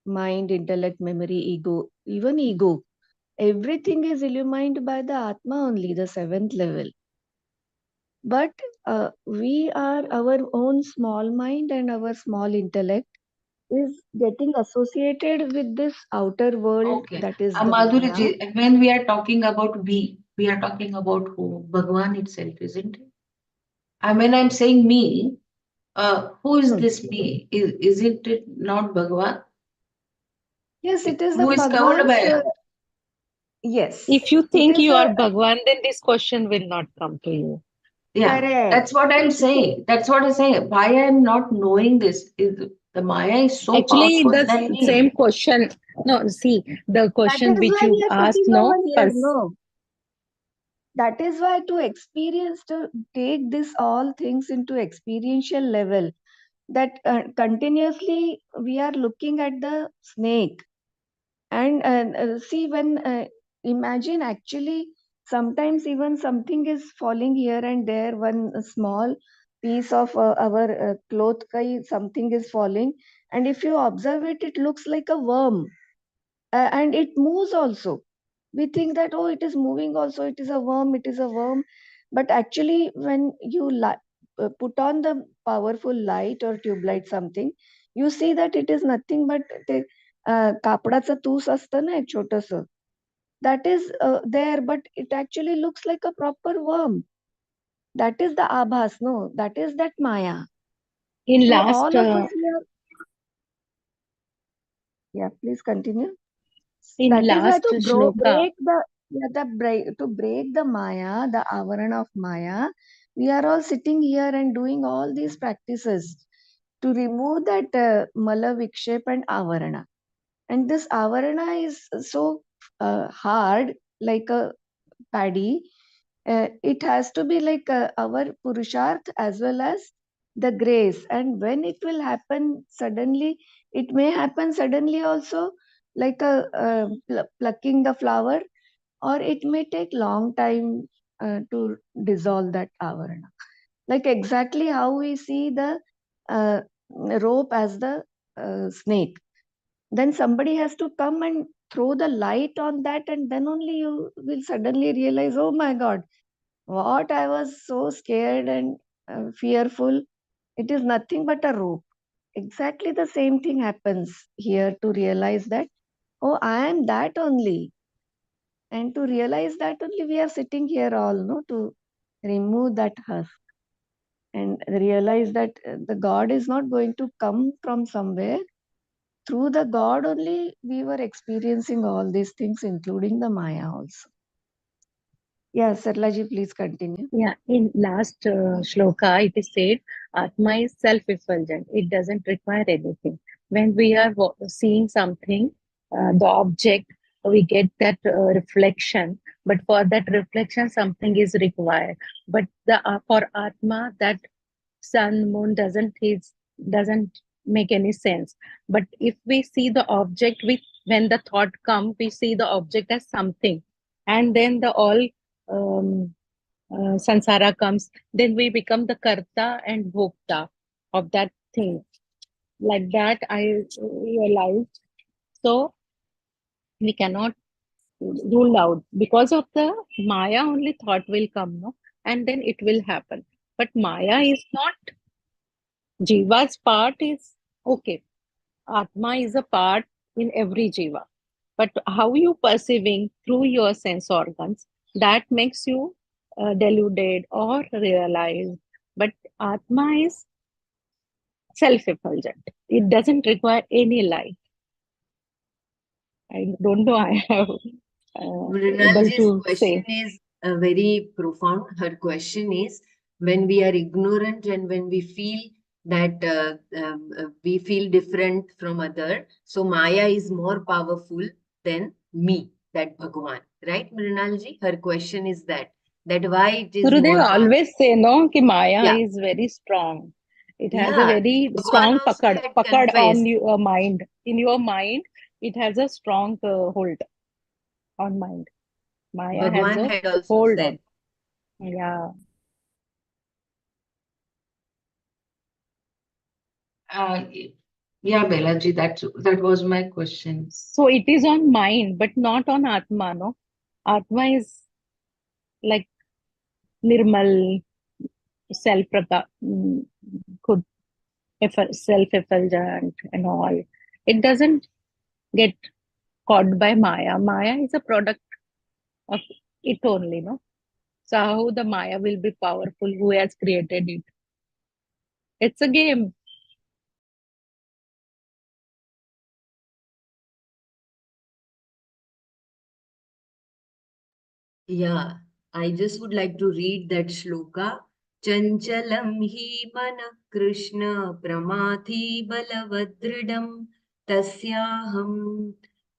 mind, intellect, memory, ego, even ego. Everything is illumined by the Atma only, the seventh level. But we are our own small mind, and our small intellect is getting associated with this outer world, Okay. that is the Madhuri Maya. ji, when we are talking about we are talking about who? Bhagwan itself, isn't it? I mean, I'm saying me. Who is Hmm. this me? Isn't it not Bhagwan? Yes, it is the Who is covered Bhagwan's. by? Yes, If you it think is you a are Bhagwan, then this question will not come to you. Yeah, correct. that's what I'm saying. That's what I'm saying. Why I'm not knowing this is the Maya is so Actually, powerful the than me. same question. No, see, the That question is which why you we are asked, sitting over no, here. No, that is why to experience, to take this all things into experiential level, that continuously we are looking at the snake, and see, when imagine, actually sometimes even something is falling here and there, one small piece of our cloth kai, something is falling, and if you observe it, it looks like a worm, and it moves also. We think that, oh, it is moving also, it is a worm, it is a worm. But actually, when you put on the powerful light or tube light something, you see that it is nothing but ते कापडाचं तूस असतं ना एक छोटंसं, that is there, but it actually looks like a proper worm. That is the abhas, no, that is that Maya. in So last all of us here, yeah, please continue. in That is why last to shloka, break the, yeah, to break the Maya, the avarana of Maya, we are all sitting here and doing all these practices to remove that mala vikshep and avarana. And this avarana is so hard, like a paddy. It has to be like our purusharth as well as the grace. And when it will happen suddenly, it may happen suddenly also, like a plucking the flower, or it may take long time to dissolve that avarana. Like exactly how we see the uh, rope as the snake, then somebody has to come and throw the light on that, and then only you will suddenly realize, oh my god, what I was so scared and fearful, it is nothing but a rope. Exactly the same thing happens here, to realize that, oh, I am that only. And to realize that only we are sitting here all, no, to remove that husk and realize that the God is not going to come from somewhere. Through the God only we were experiencing all these things, including the Maya also. Yeah, Sarlaji, please continue. yeah, in last shloka, it is said, Atma is self-effulgent. It doesn't require anything. When we are seeing something, the object, we get that reflection. But for that reflection, something is required. But the for Atma, that sun, moon doesn't make any sense. But if we see the object, with when the thought comes, we see the object as something. and then the all um, sansara comes, then we become the karta and bhokta of that thing. Like that, I realized. So we cannot rule out because of the Maya. Only thought will come, no, and then it will happen. But Maya is not. Jiva's part is okay. Atma is a part in every jiva. But how you perceiving through your sense organs, that makes you deluded or realized. But Atma is self-effulgent. It doesn't require any light. I don't know. I have able Mrinalji's to question say. is very profound. Her question is, when we are ignorant and when we feel that we feel different from other, so Maya is more powerful than me, that Bhagwan. Right, Mrinalji? Her question is that why it is Gurudev more powerful. always say no कि Maya Yeah, is very strong. It has a yeah. very Bhagwan strong also had pakad on confessed. your mind. In your mind, it has a strong hold on mind. Maya has Bhagwan a had also hold said. on. Yeah. Uh, yeah, Belaji, that was my question. So it is on mind, but not on Atma, no? Atma is like Nirmal, self could self-effulgent and all. It doesn't get caught by Maya. Maya is a product of it only, no? So how the Maya will be powerful? Who has created it? It's a game. Yeah, I just would like to read that shloka. Chanchalam hi mana Krishna pramathi balavadridam tasyaham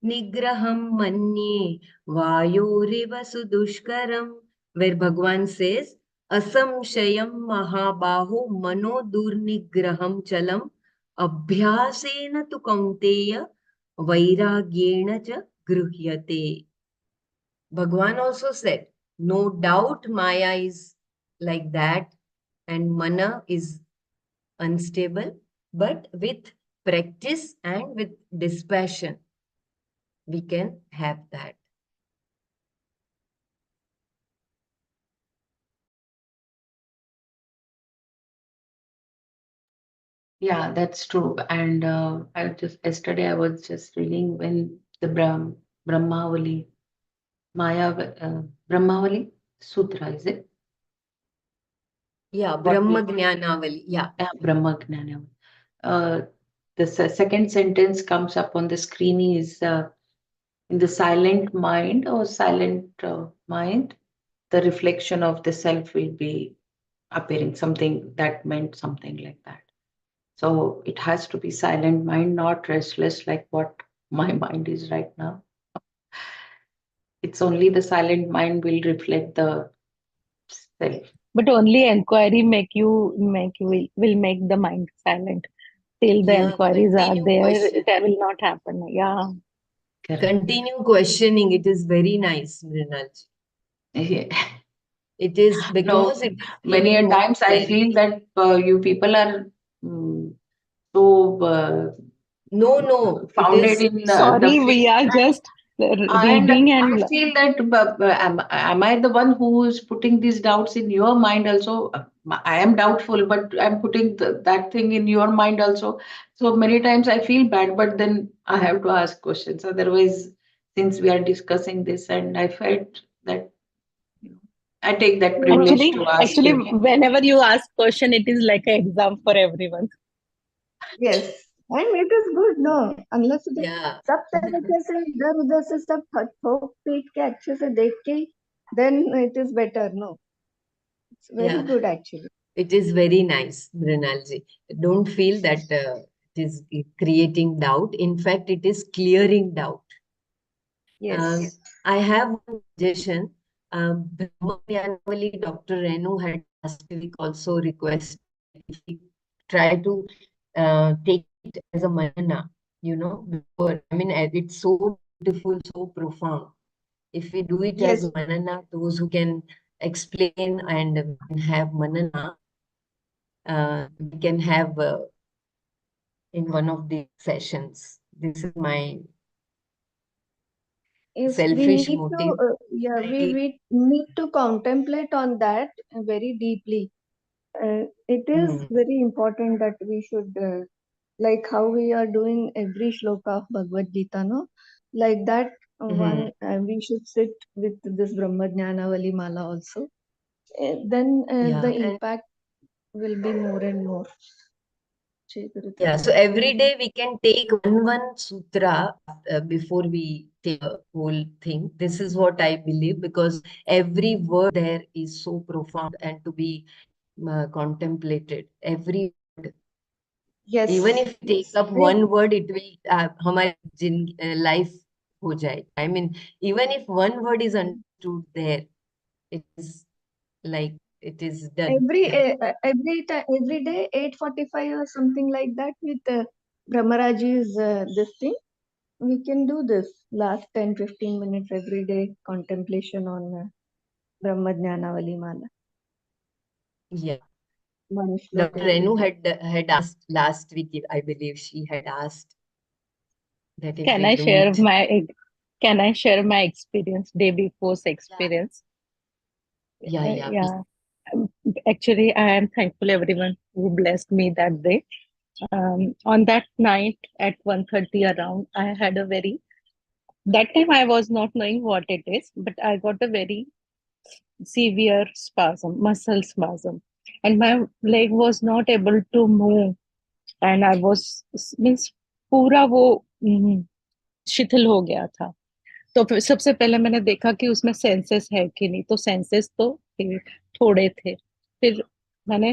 nigraham manye vayoriva sudushkaram, where Bhagwan says asamshayam mahabaho mano durnigraham chalam abhyasena tu kaunteya vairagyena cha gruhyate. Bhagwan also said, no doubt Maya is like that and Mana is unstable, but with practice and with dispassion, we can have that. Yeah, that's true. And I just yesterday I was just reading when the Brahmavali Maya Brahmavali Sutra, is it? Yeah, What Brahma we Jnanavali. Yeah. Brahma Gnana. Uh, the second sentence comes up on the screen is in the silent mind or silent mind, the reflection of the self will be appearing. Something that meant something like that. So it has to be silent mind, not restless like what my mind is right now. It's only the silent mind will reflect the self. But only inquiry will make the mind silent. Till the Yeah, inquiries are continue there, question. that will not happen. Yeah. Correct. Continue questioning. It is very nice, Mrinal. It is No, because it is many giving a more times I feel clarity. that you people are mm, so No, no, it founded is, in the Sorry, we faith, are just and reading I and feel that am I the one who is putting these doubts in your mind also? I am doubtful, but I'm putting that thing in your mind also. So many times I feel bad, but then I have to ask questions. Otherwise, since we are discussing this, and I felt that you know, I take that privilege to ask actually, you. whenever you ask question, it is like an exam for everyone. Yes, and it is good, no, unless it yeah. सब तरीके से इधर उधर से सब ठोक पीट के अच्छे से देख के then it is better, no, it's very Yeah, good actually. it is very nice, Mrinalji. Don't feel that it is creating doubt. In fact, it is clearing doubt. Um, Yes. I have one suggestion. Brahma Vyanavali, Dr. Renu had last week also requested that if we try to take it as a manana, before. I mean, it's so beautiful, so profound. If we do it Yes, as Manana, those who can explain and we can have Manana, we can have in one of the sessions. This is my if we selfish need to, motive. yeah, I, we need to contemplate on that very deeply. It is hmm, very important that we should, like how we are doing every shloka of Bhagavad Gita, no? Like that, hmm, we should sit with this Brahma Jnana Vali Mala also. Then the yeah, and impact will be more and more. Jai Gurudev. yeah. So every day we can take one sutra before we take a whole thing. This is what I believe because every word there is so profound and to be contemplated. Every word. Even Yes, if we take yes. up one word, it will हमारी life हो जाए. I mean, even if one word is understood there, it is like it is done. Every day 8:45 or something like that with Brahmaraji's this thing. We can do this last 10-15 minutes every day contemplation on Brahma Jnana Vali Mala. Yeah. One shlok Dr. every Renu day. had asked last week, I believe she had asked that if Can we I do share it. my can I share my experience, day before's Yeah. experience? Yeah, yeah, please. Yeah. Um, Actually, I am thankful everyone who blessed me that day. On that night at 1:30 around, I had a very that time I was not knowing what it is, but I got a very severe spasm, muscle spasm, and my leg was not able to move, and I was means पूरा वो शिथिल हो गया था. तो फिर सबसे पहले मैंने देखा कि उसमें सेंसेस है कि नहीं, तो सेंसेस तो थोड़े थे. फिर मैंने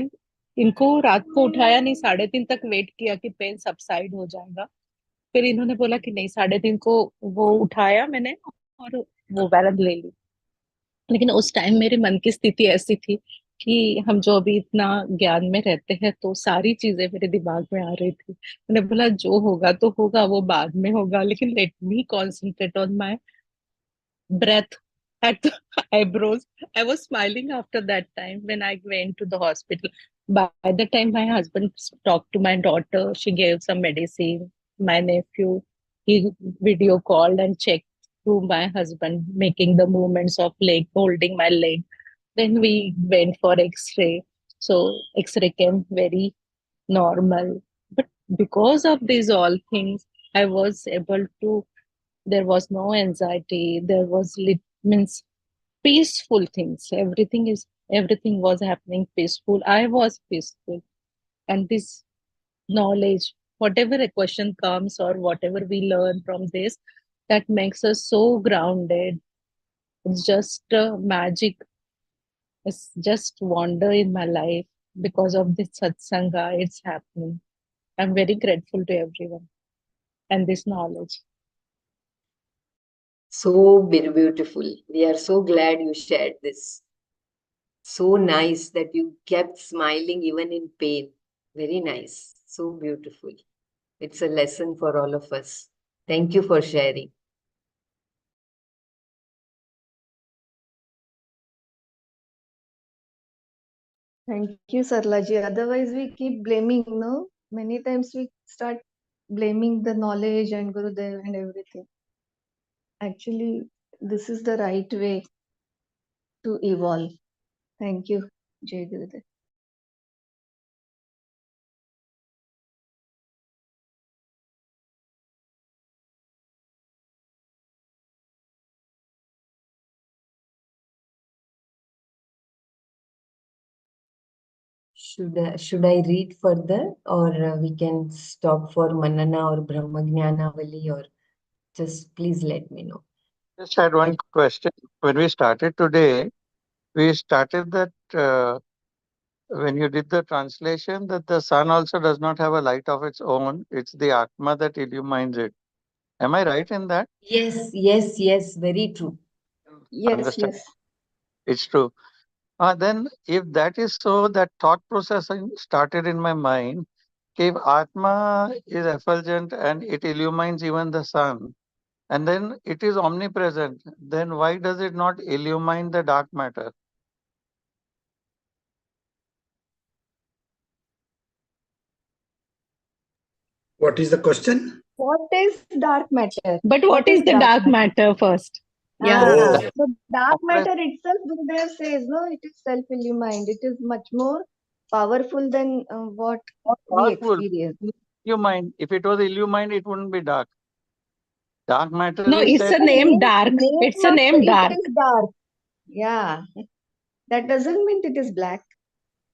इनको रात को उठाया नहीं, 3:30 तक वेट किया कि पेन सबसाइड हो जाएगा. फिर इन्होंने बोला कि नहीं, 3:30 को वो उठाया मैंने और वो वैलिड ले ली. लेकिन उस टाइम मेरे मन की स्थिति ऐसी थी कि हम जो अभी इतना ज्ञान में रहते हैं तो सारी चीजें मेरे दिमाग में आ रही थी. मैंने बोला जो होगा तो होगा, वो बाद में होगा, लेकिन let me concentrate on my breath at the eyebrows. I was smiling after that time when I went to the hospital. By the time my husband talked to my daughter, she gave some medicine. My nephew, he video called and checked through my husband, making the movements of leg, holding my leg. Then we went for X-ray. So X-ray came very normal. But because of these all things, I was able to, there was no anxiety, there was means peaceful things, everything was happening peaceful, I was peaceful. And this knowledge, whatever a question comes or whatever we learn from this, that makes us so grounded. It's just magic. It's just wonder in my life. Because of this satsanga, it's happening. I'm very grateful to everyone and this knowledge. So beautiful. We are so glad you shared this. So nice that you kept smiling even in pain. Very nice. So beautiful. It's a lesson for all of us. Thank you for sharing. Thank you, Sarlaji. Otherwise, we keep blaming, no? Many times we start blaming the knowledge and Gurudev and everything. Actually, this is the right way to evolve. Thank you, Jai Gurudev. Should I read further or we can stop for Manana or Brahmagnana Vali or just please let me know. Just had one question. When we started today, we started that when you did the translation, that the sun also does not have a light of its own. It's the Atma that illumines it. Am I right in that? Yes, yes, yes, very true. Yes, Understand? yes. It's true. Then, if that is so, that thought process started in my mind. If Atma is effulgent and it illumines even the sun, and then it is omnipresent, then why does it not illumine the dark matter? What is the question? What is dark matter? But what is the dark matter first? Yeah. Oh, The dark Compress- matter itself, Gurudev says, no, it is self-illumined. It is much more powerful than what Not we powerful. experience. Illumined. If it was illumined, it wouldn't be dark. Dark matter No, is it's said. a name dark. Name It's a of name it dark. is dark. Yeah. That doesn't mean it is black.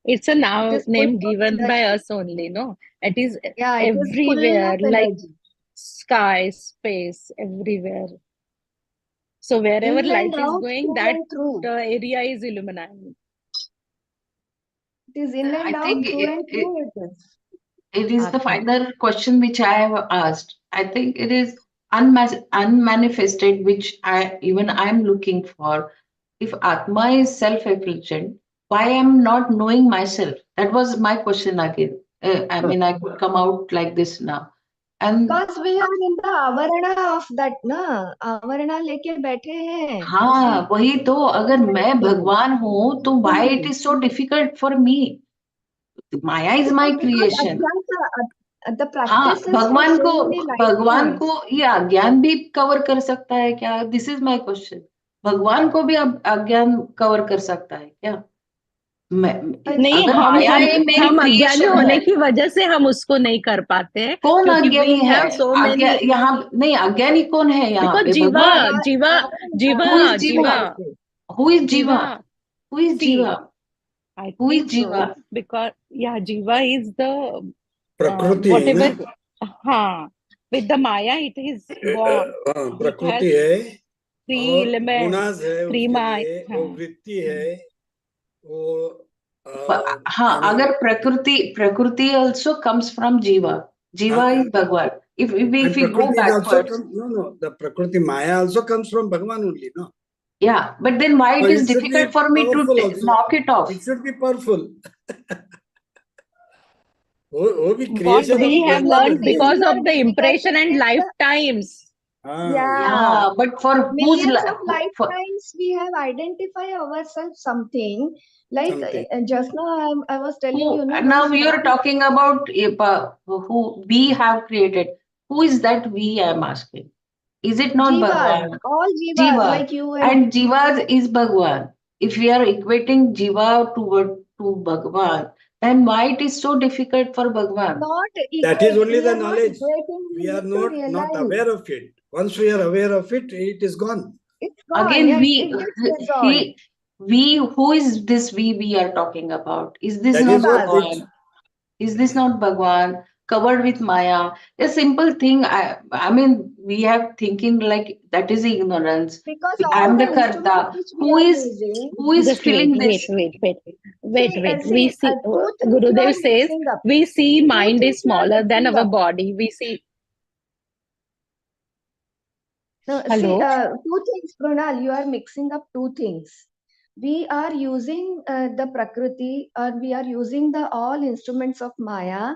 It's a It now is full name of given by energy. us only, no? It is Yeah, it is full everywhere, of like energy. sky, space, everywhere. So wherever In light and is out, going, through that and through. area is illuminated. It is in I and out, think through and through it is. it is the Atma. final question which I have asked. I think it is unmanifested, which I'm looking for. If Atma is self-effulgent, why am not knowing myself? That was my question again. I mean, I could come out like this now. And Because we are in the avarana of that, na? Avarana लेके बैठे हैं. हाँ, वही तो, अगर मैं भगवान हूँ तो why it is so difficult for me? Maya is my Because creation. the हाँ, practice is for so many भगवान lifetimes. को ये अज्ञान भी कवर कर सकता है क्या? This is my question. भगवान को भी अज्ञान कवर कर सकता है क्या? मैं नहीं, अगर हम माया हम ये मेरी हम अज्ञानी क्रिएशन होने है, की वजह से हम उसको नहीं कर पाते हैं, कौन क्योंकि वी अज्ञानी है? हैव सो अज्ञा मेनी. यहाँ नहीं, अज्ञानी कौन है यहाँ बिकॉज पे? जीवा भगवान. जीवा जीवा हु इज जीवा जीवा? हु इज जीवा? जीवा हु इज सी जीवा? आई हु इज थिंक जीवा? सो, बिकॉज या जीवा इज द प्रकृति है ना. whatever. हाँ, with the Maya it is born. It has प्रकृति है three और elements, गुणाज है three उसके Maya. लिए, वो वृत्ति है, वो हाँ, यानी अगर प्रकृति also comes from Jiva. Jiva is Bhagwan. If and we go Prakriti is also backwards, the Prakriti Maya also comes from Bhagavan only, no? yeah, but then why So it is it should be difficult for me to powerful also. knock it off? It should be powerful. वो भी What creation of we have Bhagavan learned only. because Easier of the because impression it and is lifetimes. yeah. Yeah, but for whose Millions of for, lifetimes we have identified ourselves something. Like Something. just now I was telling who you, no, now one we are small talking about who we have created. Who is that we? I am asking. Is it not jivas, Bhagwan? all jivas Jiva. like you And Jiva is Bhagwan. If we are equating Jiva to Bhagwan, then why it is so difficult for Bhagwan? not That is equate. only We the are not knowledge. equating. We We are need to not realize aware of it. Once we are aware of it, it is gone. it's gone. Again, Yeah, it gets resolved. we, who is this we are talking about? Is this That not is what Jivas. it's. Bhagwan? Is this not Bhagwan covered with Maya? A simple thing. I mean, we have thinking like that is ignorance. Because I all am the the instruments Karta. which we are using, Who is Just wait, filling wait, this? wait, wait, see, wait. We see, see, two things you Gurudev are says, mixing up. we see Two mind things is you are smaller than mixing our up. body. We see, No, see, hello? two things, Pranal, you are mixing up two things. We are using the Prakriti, or we are using the all instruments of Maya,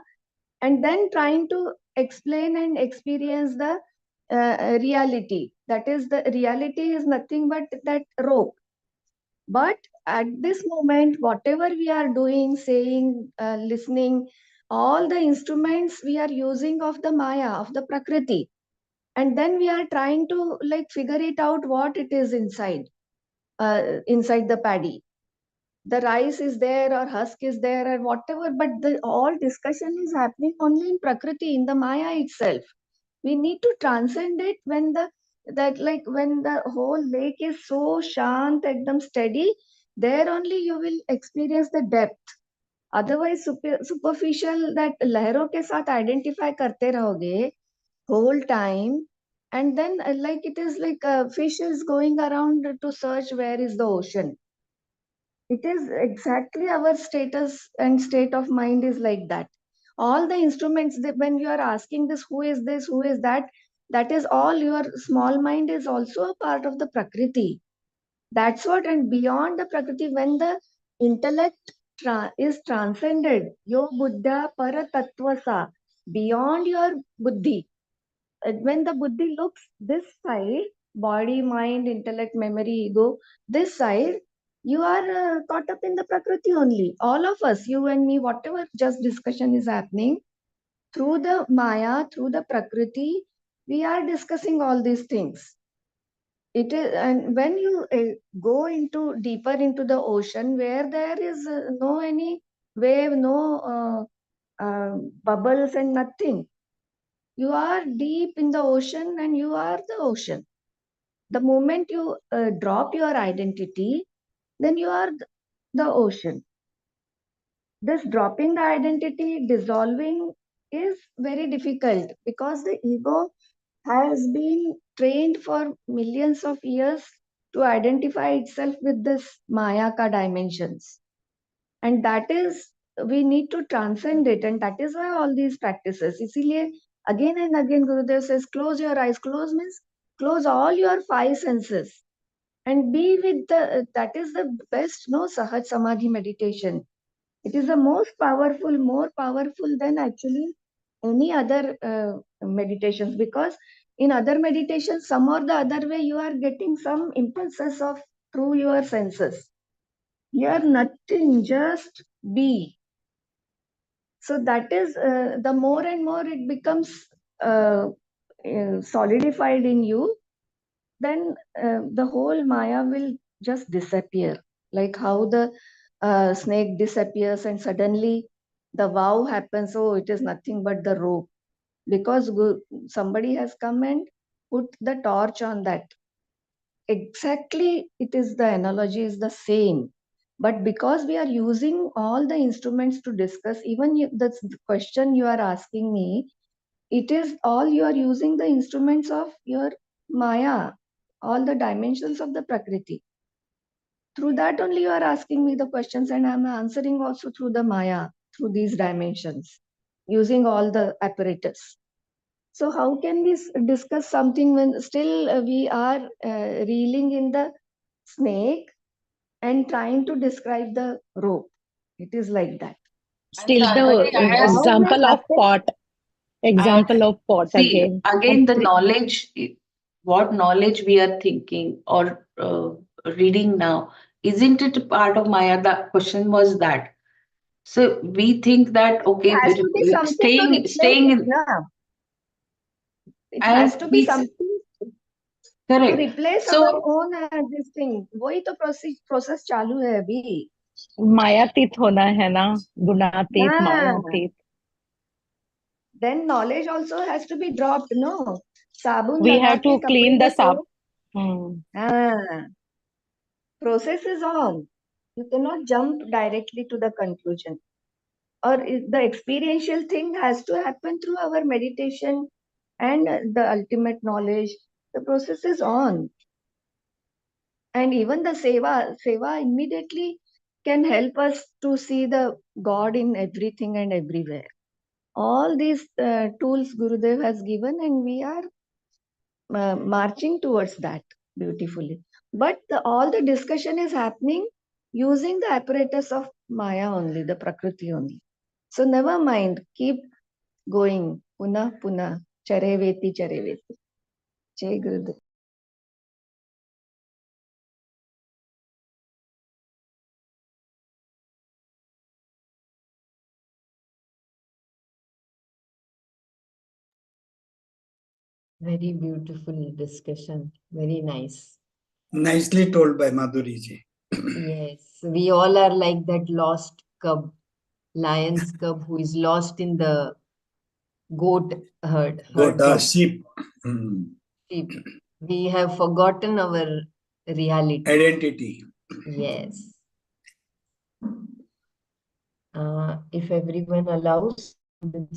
and then trying to explain and experience the reality. That is, the reality is nothing but that rope. But at this moment, whatever we are doing, saying, listening, all the instruments we are using of the Maya, of the Prakriti, and then we are trying to like figure it out what it is inside the paddy. The rice is there or husk is there or whatever, but the all discussion is happening only in Prakriti, in the Maya itself. We need to transcend it when when the whole lake is so shant, ekdam steady, there only you will experience the depth. Otherwise superficial that लहरों के साथ identify करते रहोगे whole time, and then like it is like a fish is going around to search where is the ocean. It is exactly our status and state of mind is like that. All the instruments that when you are asking this, who is that, that is all your small mind is also a part of the prakriti. That's what. And beyond the prakriti, when the intellect is transcended, yo buddha para tattvasa, beyond your buddhi, when the buddhi looks this side, body, mind, intellect, memory, ego, this side, you are caught up in the prakriti only. All of us, you and me, whatever just discussion is happening, through the maya, through the prakriti, we are discussing all these things. It is, and when you go into deeper into the ocean where there is no any wave, no bubbles and nothing, you are deep in the ocean and you are the ocean. The moment you drop your identity, then you are the ocean. This dropping the identity, dissolving is very difficult because the ego has been trained for millions of years to identify itself with this Maya ka dimensions. And that is, we need to transcend it. And that is why all these practices. Isliye, again and again, Gurudev says, close your eyes. Close means close all your five senses and be with the, that is the best, no, Sahaj Samadhi meditation. It is the most powerful, more powerful than actually any other meditations, because in other meditations, some or the other way, you are getting some impulses of through your senses. Here, nothing, just be. So that is the more and more it becomes solidified in you, then the whole Maya will just disappear. Like how the snake disappears and suddenly the vow happens, oh, it is nothing but the rope. Because somebody has come and put the torch on that. Exactly, it is the analogy is the same. But because we are using all the instruments to discuss, even that's the question you are asking me, it is all you are using the instruments of your Maya, all the dimensions of the Prakriti. Through that only you are asking me the questions, and I am answering also through the Maya, through these dimensions, using all the apparatus. So how can we discuss something when still we are reeling in the snake and trying to describe the rope? It is like that. Still But the The as vow may example of happen. pot, as example of pot see again. again the knowledge, what knowledge we are thinking or reading now, isn't it a part of Maya? The question was that. So we think that It okay, has to be something to replace staying it, in, na? It has and to be we something to correct. replace our So own this thing. वही तो process चालू है अभी. मायातीत होना है ना, गुणातीत हाँ. मायातीत. Then knowledge also has to be dropped, no? साबुन We लगा have के to कपड़े clean the में तो sap. Hmm. हाँ. Process is on. You cannot jump directly to the conclusion. Or the experiential thing has to happen through our meditation and the ultimate knowledge. The process is on. And even the seva immediately can help us to see the God in everything and everywhere. All these tools Gurudev has given, and we are marching towards that beautifully. But all the discussion is happening using the apparatus of Maya only, the Prakriti only. So never mind, keep going. Puna, puna, chareveti, chareveti. Jai Gurudev. Very beautiful discussion. Very nice. Nicely told by Madhuri ji. Yes, we all are like that lost cub, lion's cub who is lost in the goat Good, herds of sheep. Hmm. sheep. We have forgotten our reality. Identity. Yes. If everyone allows, we'll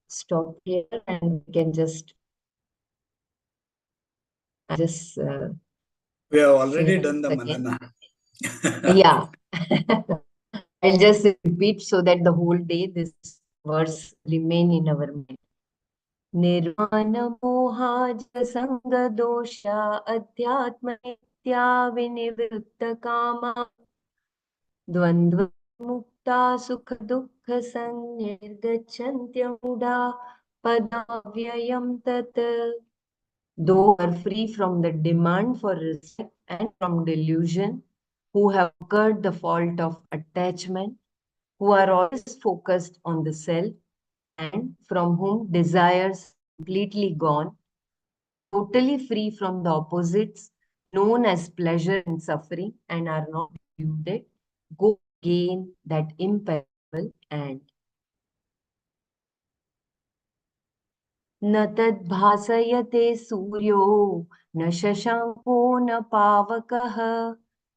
stop here and we can just We have say already done once the again. Manana. Yeah. I'll just repeat so that the whole day this verse remain in our mind. Nirvana mohaja sanga dosha adhyatma nitya vinivritta kama dvandva mukta sukha dukkha sannirgacchantya muda padavyayam tat. Those who are free from the demand for respect and from delusion, who have conquered the fault of attachment, who are always focused on the self, and from whom desires are completely gone, who are totally free from the opposites known as pleasure and suffering and are not deluded, go gain that imperishable and न तद्भासयते सूर्यो न शशाङ्को न पावकः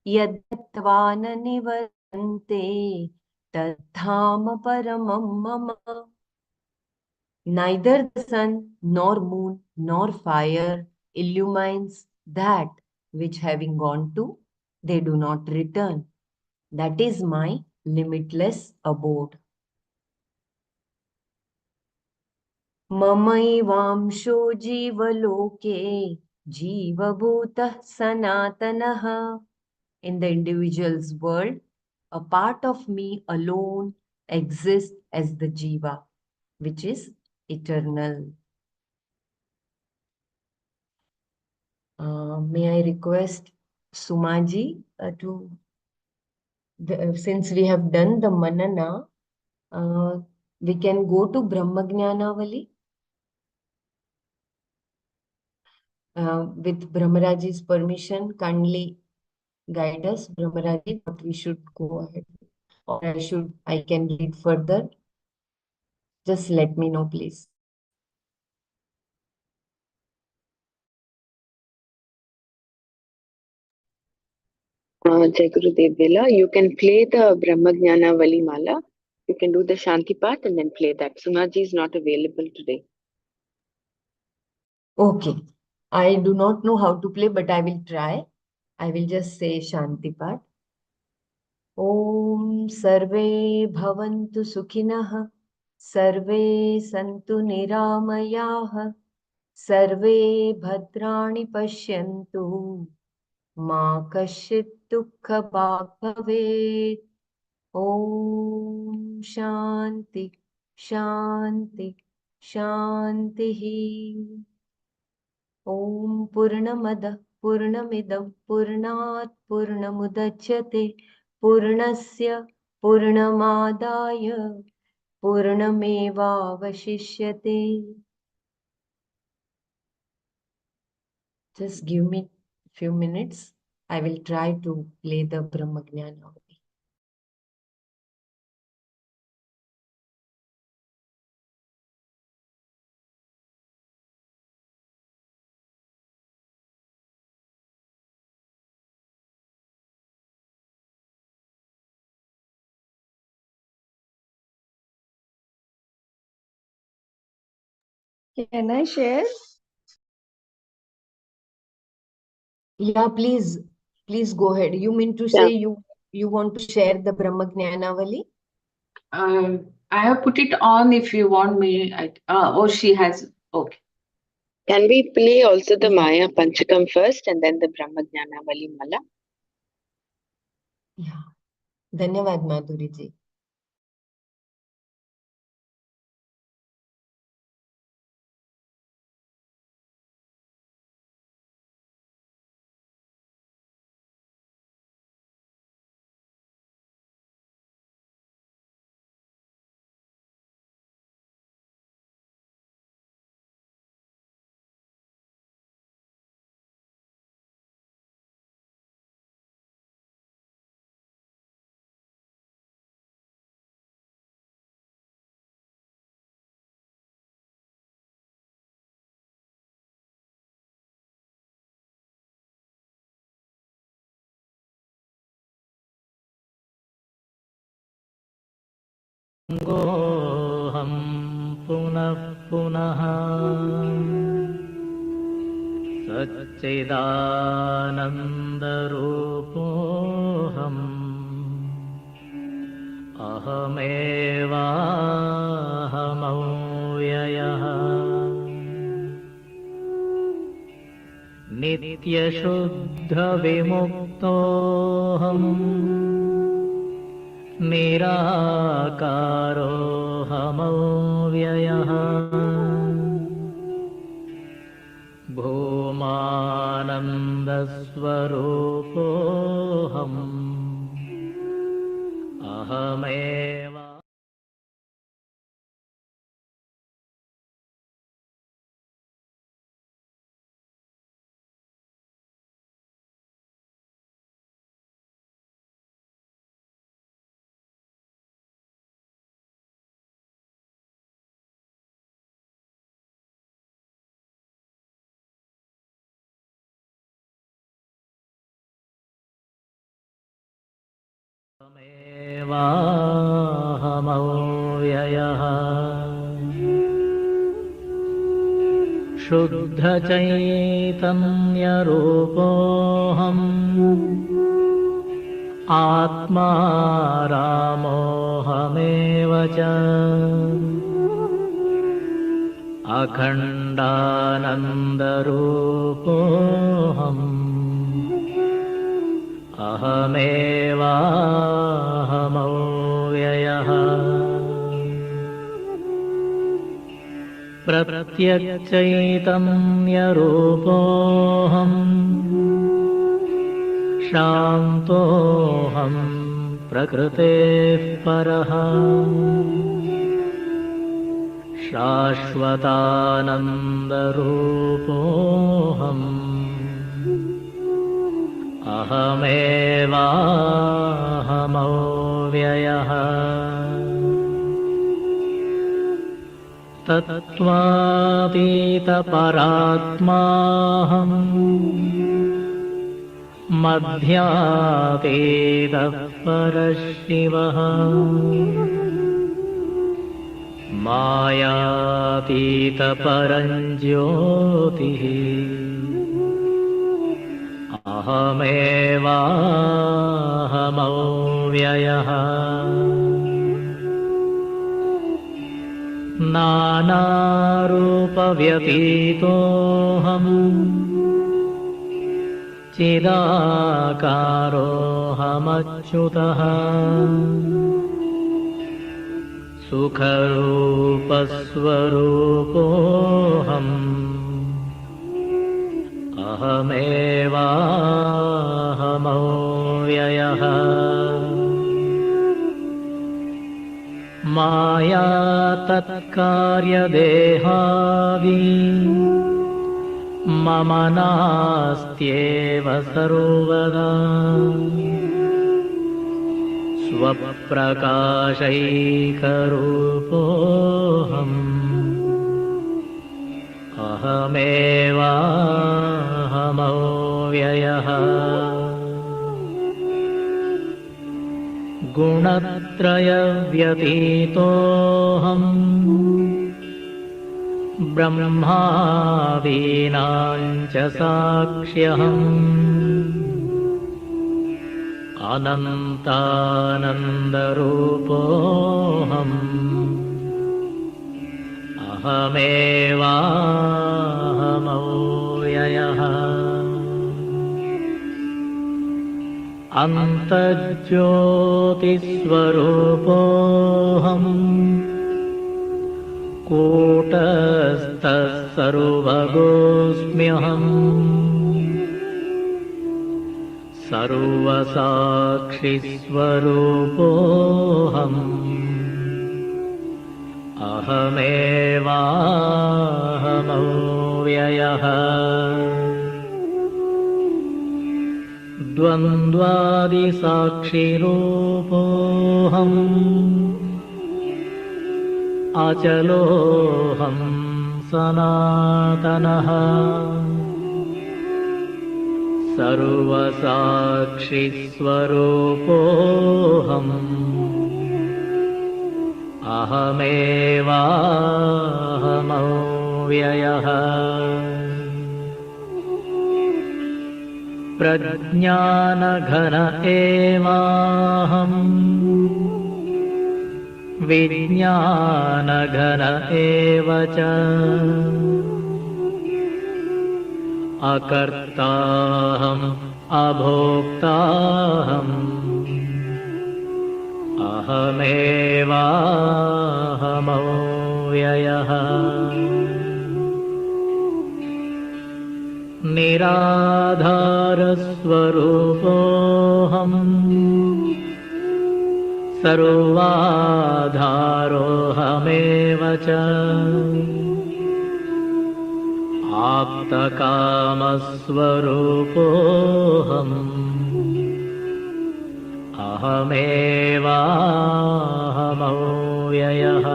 यद्गत्वा न निवर्तन्ते तद्धाम परमं मम. Neither the sun nor moon nor fire illumines that which having gone to, they do not return. That is my limitless abode. ममैवांशो जीवलोके जीवभूतः सनातनः. In the individual's world, a part of me alone exists as the jiva, which is eternal. May I request Sumaji since we have done the Manana, we can go to Brahmagnanavali. With Brahmaraji's permission, kindly guide us, Brahmaraji, what we should go ahead with. Or I can read further. Just let me know, please. Jai Gurudev Vela, you can play the Brahmagnana Vali Mala. You can do the Shanti part and then play that. Sumaji is not available today. Okay. I do not know how to play, but I will try. I will just say Shanti part. Om Sarve Bhavantu Sukhinah, Sarve Santu Niramayah, Sarve Bhadrani Pashyantu, Ma Kashit Dukha Bhavet. Om Shanti, Shanti, Shanti. Om Purnamada, Purnamidam, Purnat, Purnamudachyate, Purnasya, Purnamadaya, Purnameva Vashishyate. Just give me a few minutes. I will try to play the Brahmagnana. Can I share? Yeah, please go ahead. You mean to say you want to share the Brahmagnanavali? I have put it on if you want me. She has. Okay. Can we play also the Yeah. Maya Panchakam first and then the Brahmagnana Vali Mala? Yeah. Dhanyavad Madhuri ji. गोऽहं पुनः पुनः सच्चिदानन्दरूपोऽहम् अहमेवाहमव्ययः नित्यशुद्धविमुक्तोऽहम् निराकारोऽहमव्ययः अहमेव अहमेवाहमव्ययः शुद्धचैतन्यरूपोऽहम् आत्मा रामोऽहमेव च अखण्डानन्दरूपोऽहम् अहमेवाहमव्ययः प्रत्यक्षचैतन्यरूपोऽहम् शान्तोऽहं प्रकृतेः परः शाश्वतानन्दरूपोऽहम् अहमेवाहमव्ययः तत्त्वातीतपरात्माहम् मध्यातीतः परशिवः मायातीतपरञ्ज्योतिः अहमेवाहमव्ययः नानारूपव्यतीतोऽहम् चिदाकारोऽहमच्युतः सुखरूपस्वरूपोऽहम् अहमेवाहमव्ययः माया तत्कार्यदेहादि मम नास्त्येव सर्वदा स्वप्रकाशैकरूपोऽहम् अहमेवाहमव्ययः गुणत्रयव्यतीतोऽहम् ब्रह्मादीनां च साक्ष्यहम् अनन्तानन्दरूपोऽहम् अहमेवाहमव्ययः अन्तर्ज्योतिस्वरूपोऽहम् कूटस्थः सर्वगोऽस्म्यहम् सर्वसाक्षिस्वरूपोऽहम् अहमेवाहमव्ययः द्वन्द्वादिसाक्षिरूपोऽहम् अचलोऽहं सनातनः सर्वसाक्षिस्वरूपोऽहम् अहमेवाहमव्ययः प्रज्ञानघन एवाहम् विज्ञानघन एव च अकर्ताहम् अभोक्ताहम् अहमेवाहमव्ययः निराधारस्वरूपोऽहम् सर्वाधारोऽहमेव च आप्तकामस्वरूपोऽहम् अहमेवाहमव्ययः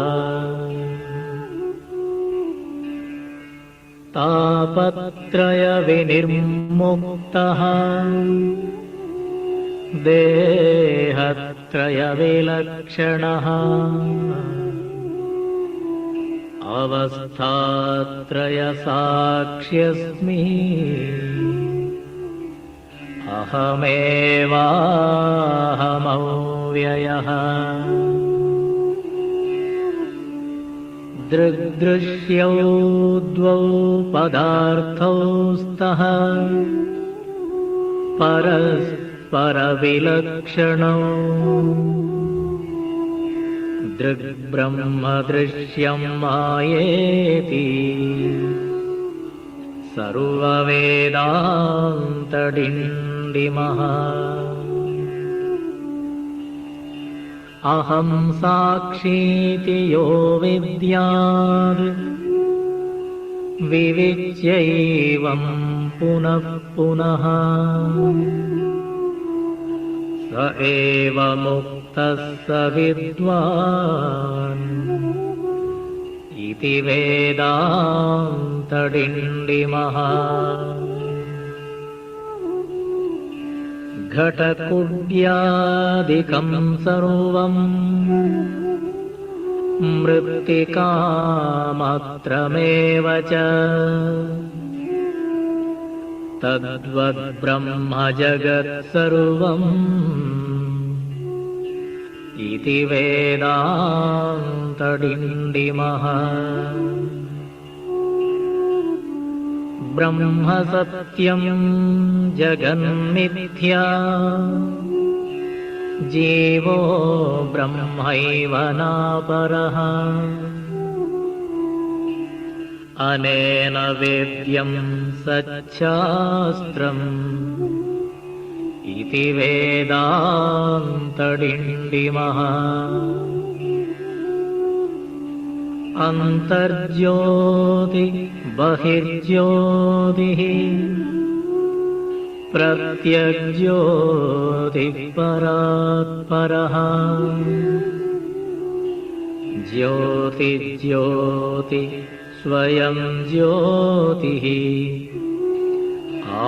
तापत्रयविनिर्मुक्तः देहत्रयविलक्षणः अवस्थात्रयसाक्ष्यस्मि अहमेवाहमव्ययः दृग्दृश्यौ द्वौ पदार्थौ स्तः परस्परविलक्षणौ दृग्ब्रह्मदृश्यं मायेति सर्ववेदान्तडिण्डिमः अहं साक्षीति यो विद्यात् विविच्यैवं पुनः पुनः स एव मुक्तः स विद्वान् इति वेदान्तडिण्डिमः घटकुड्यादिकं सर्वम् मृत्तिकामात्रमेव च तद्वद्ब्रह्म जगत्सर्वम् इति वेदान्तडिण्डिमः ब्रह्म सत्यं जगन्मिथ्या जीवो ब्रह्मैव नापरः अनेन वेद्यं सच्छास्त्रम् इति वेदान्तडिण्डिमः अन्तर्ज्योति बहिर्ज्योतिः प्रत्यग्ज्योतिः परात्परः ज्योतिज्योति स्वयं ज्योतिः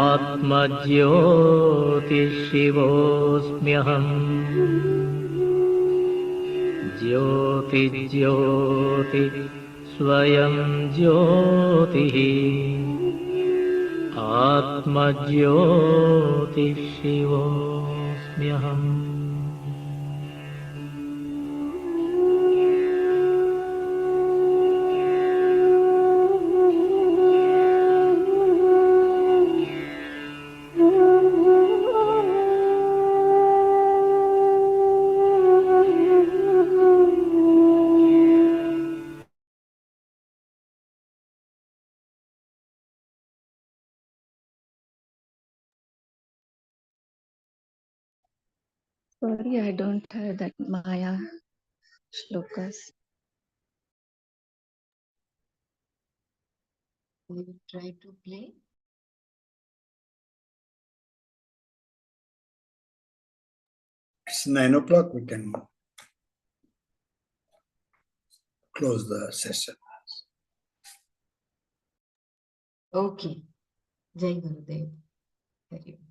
आत्मज्योतिशिवोऽस्म्यहम् ज्योतिज्योति स्वयं ज्योतिः आत्मज्योतिशिवोऽस्म्यहम् Sorry, I don't have that Maya shlokas. We will try to play. It's 9 o'clock. We can close the session. Okay. Jai Gurudev. Very good.